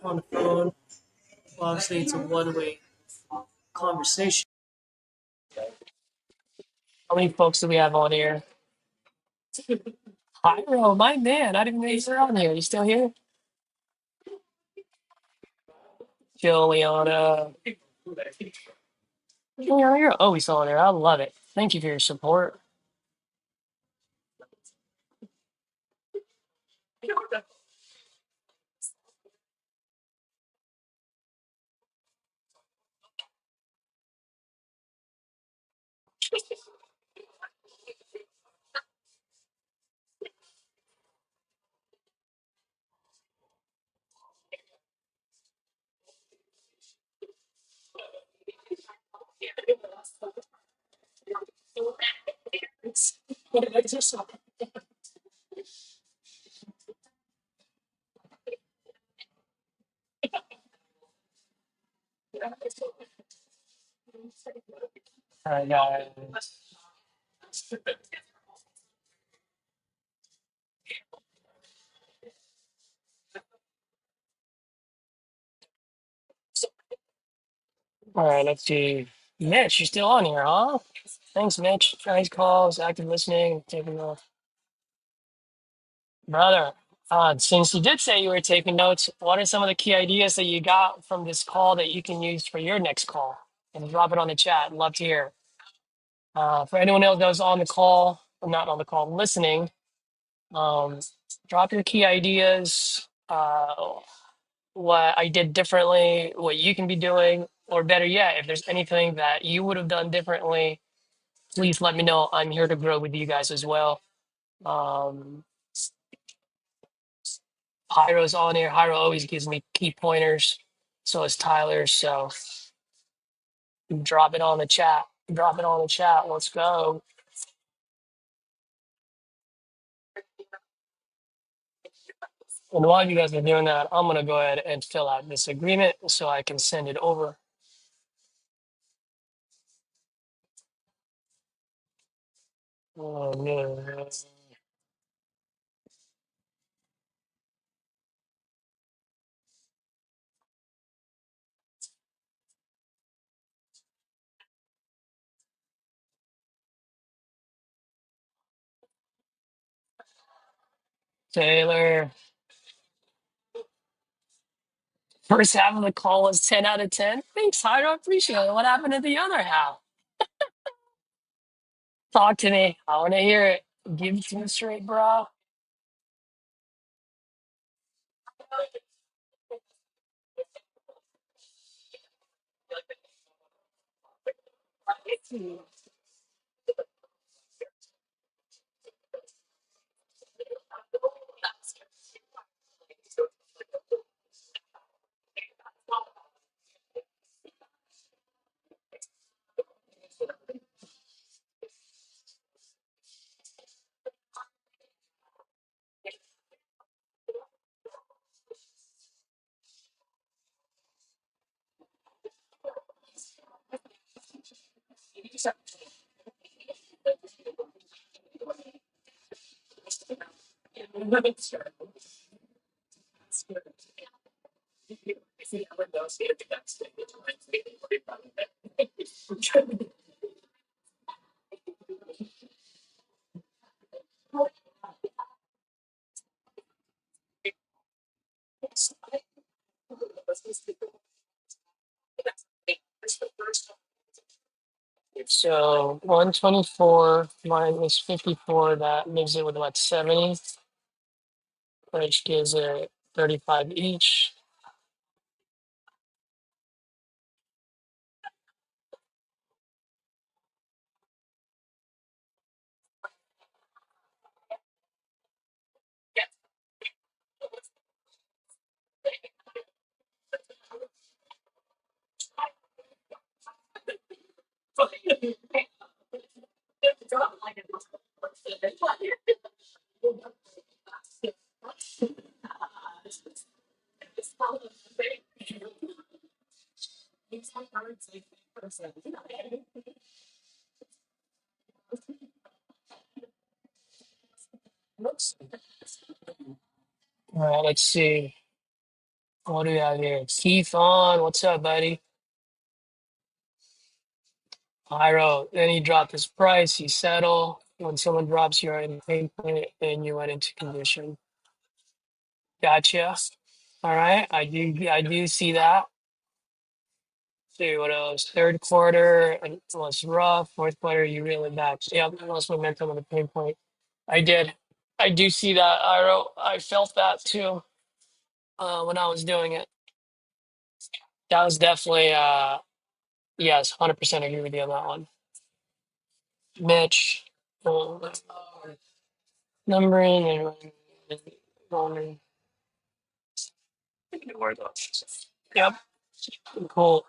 on the phone? Well, obviously, it's a one-way conversation. How many folks do we have on here? Pyro, my man. I didn't know you were on here. You still here? Juliana. Juliana, you're always on here. I love it. Thank you for your support. All right, guys. All right, let's see. Mitch, you're still on here, huh? Thanks, Mitch. Nice calls, active listening, taking notes. Brother, since you did say you were taking notes, what are some of the key ideas that you got from this call that you can use for your next call? And drop it on the chat. Love to hear. For anyone else that was on the call, or not on the call, listening, um, drop your key ideas, what I did differently, what you can be doing, or better yet, if there's anything that you would have done differently, please let me know. I'm here to grow with you guys as well. Um, Hyro's on here. Hyro always gives me key pointers. So is Tyler. So drop it on the chat. Drop it on the chat. Let's go. And while you guys are doing that, I'm going to go ahead and fill out this agreement so I can send it over. Oh, no. Taylor. First half of the call was 10 out of 10. Thanks, Hyro. I appreciate it. What happened to the other half? Talk to me. I want to hear it. Give it to me straight, bro. So 124 minus 54, that leaves it with about 70. which gives it 35 each. All right, let's see. What do we have here? Keith on. What's up, buddy? Pyro. Then he dropped his price. You settle. When someone drops your in payment, then you went into condition. Gotcha. All right. I do see that. See what else? Third quarter was rough. Fourth quarter, you really matched. Yeah, lost momentum on the pain point. I did. I do see that, Iro. I felt that too when I was doing it. That was definitely yes, 100% agree with you on that one. Mitch, uh, numbering and numbering. Yep, cool.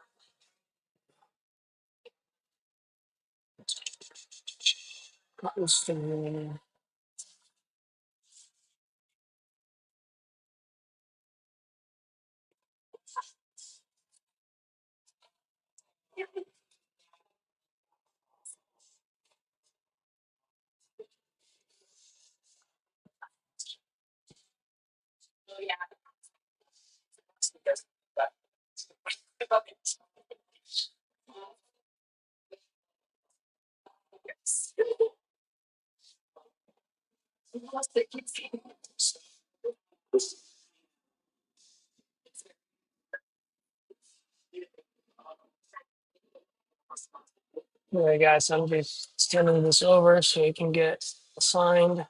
All right, guys, I'm just sending this over so you can get assigned.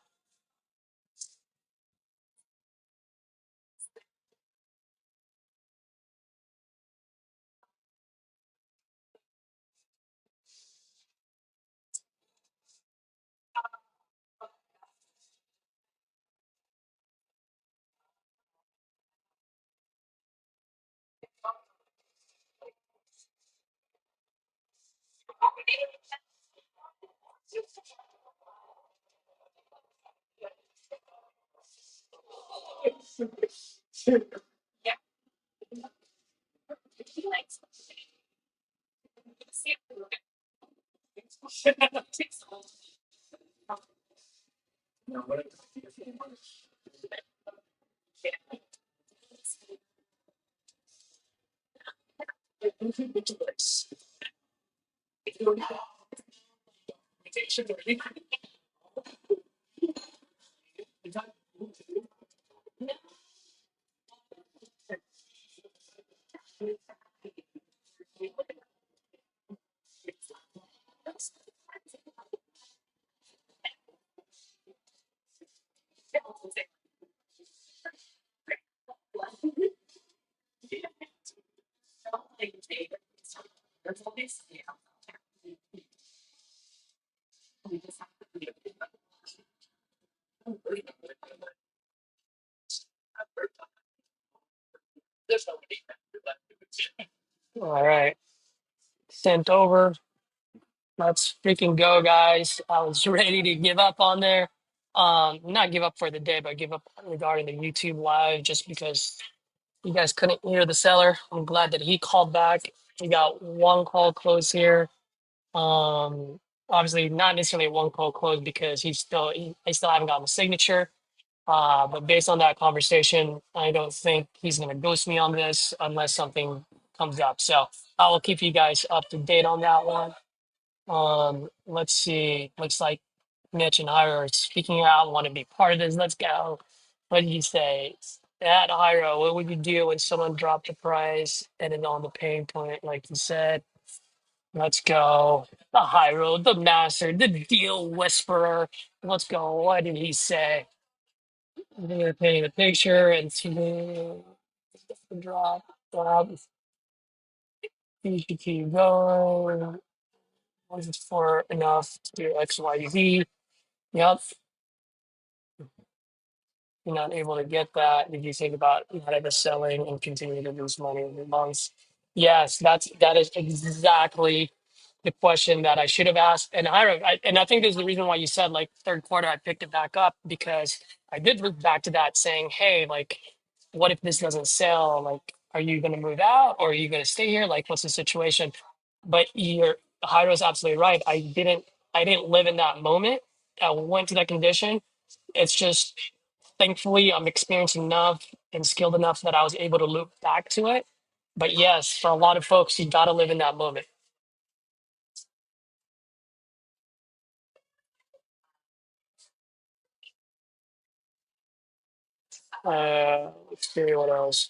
All right, sent over. Let's freaking go, guys. I was ready to give up on there. Not give up for the day, but give up regarding the YouTube live just because you guys couldn't hear the seller. I'm glad that he called back. We got one call close here. Obviously not necessarily a one call close because I still haven't gotten the signature. But based on that conversation, I don't think he's gonna ghost me on this unless something comes up. So I will keep you guys up to date on that one. Let's see. Looks like Mitch and I are speaking out, want to be part of this. Let's go. What did you say? At Hiro, what would you do when someone dropped the price and then on the pain point, like you said? Let's go. The Hiro, the master, the deal whisperer. Let's go. What did he say? They're painting the picture and to drop. You should keep going. Was it for enough to do X, Y, Z? Yep, you're not able to get that. Did you think about not ever selling and continuing to lose money every month? Yes, that is exactly the question that I should have asked. And and I think there's the reason why you said like third quarter I picked it back up because I did look back to that saying, hey, like, what if this doesn't sell? Like, are you going to move out or are you going to stay here? Like, what's the situation? But you're Hyro's absolutely right. I didn't live in that moment. I went to that condition. It's just thankfully I'm experienced enough and skilled enough that I was able to loop back to it. But yes, for a lot of folks, you got to live in that moment. Let's see what else.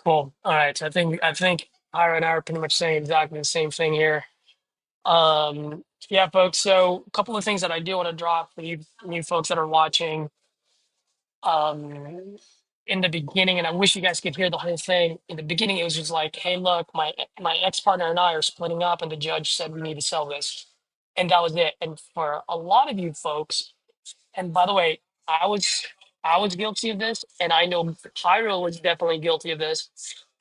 Cool. All right. So I think Ira and I are pretty much saying exactly the same thing here. Yeah, folks. So a couple of things that I do want to drop for you new folks that are watching. Um, in the beginning, and I wish you guys could hear the whole thing. In the beginning, it was just like, "Hey, look, my ex partner and I are splitting up, and the judge said we need to sell this," and that was it. And for a lot of you folks, and by the way, I was I was guilty of this, and I know Pyro was definitely guilty of this.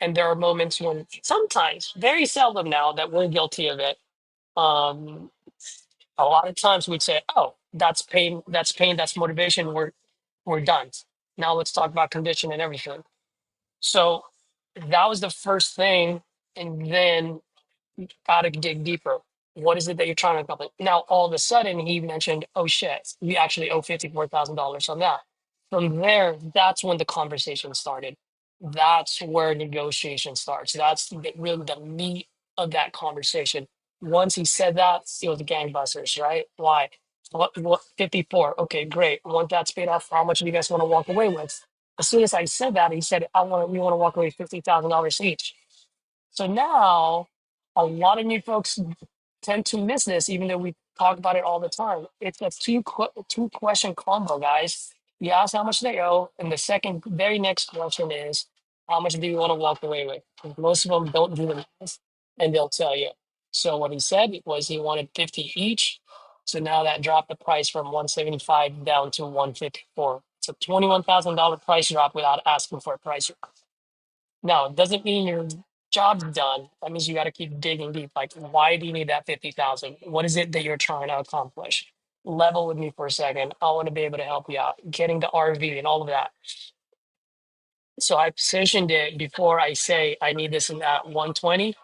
And there are moments when sometimes, very seldom now, that we're guilty of it. Um, a lot of times we'd say, "Oh, that's pain, that's motivation. We're done. Now let's talk about condition and everything." So that was the first thing, and then gotta dig deeper. What is it that you're trying to accomplish? Now, all of a sudden, he mentioned, "Oh shit, we actually owe $54,000 on that." From there, that's when the conversation started. That's where negotiation starts. That's really the meat of that conversation. Once he said that, it was gangbusters, right? Why? What 54? Okay, great. Once that's paid off, how much do you guys want to walk away with? As soon as I said that, he said, we want to walk away $50,000 each. So now a lot of new folks tend to miss this, even though we talk about it all the time. It's a two question combo, guys. You ask how much they owe, and the second, very next question is, how much do you want to walk away with? 'Cause most of them don't do the math, and they'll tell you. So what he said was he wanted 50 each. So now that dropped the price from 175 down to 154. It's a $21,000 price drop without asking for a price. No, it doesn't mean your job's done. That means you got to keep digging deep. Like, why do you need that 50,000? What is it that you're trying to accomplish? Level with me for a second. I want to be able to help you out. Getting the RV and all of that. So I positioned it before I say I need this and that 120.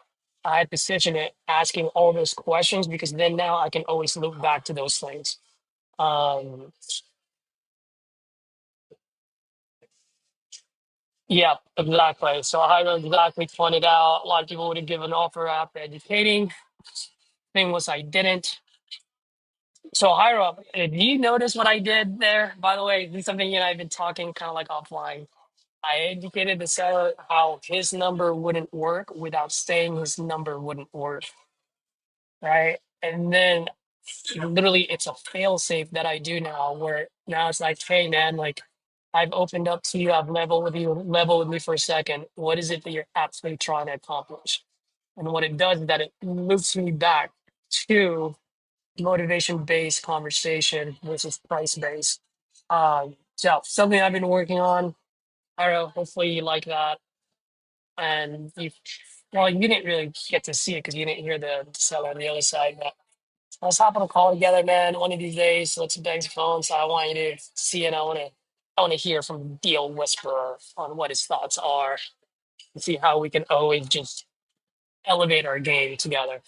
I position it asking all those questions because then now I can always loop back to those things. Um, yeah, exactly. So I exactly pointed out a lot of people would have given offer after educating. Thing was I didn't. So Hira, did you notice what I did there? By the way, this is something you and I have been talking kind of like offline. I educated the seller how his number wouldn't work without saying his number wouldn't work, right? And then literally it's a fail safe that I do now where now it's like, hey man, like I've opened up to you, I've level with me for a second. What is it that you're actually trying to accomplish? And what it does is that it loops me back to motivation based conversation versus price based. So something I've been working on. I don't know. Hopefully you like that. And well, you didn't really get to see it because you didn't hear the seller on the other side. But let's hop on a call together, man. One of these days, let's bang the phone. So I want you to see it. I want to hear from the deal whisperer on what his thoughts are and see how we can always just elevate our game together.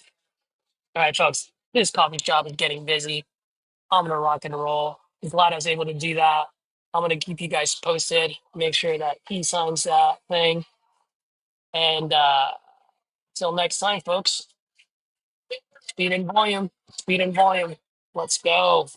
All right, folks. This coffee shop is getting busy. I'm gonna rock and roll. I'm glad I was able to do that. I'm gonna keep you guys posted. Make sure that he signs that thing. And till next time, folks. Speed and volume. Speed and volume. Let's go.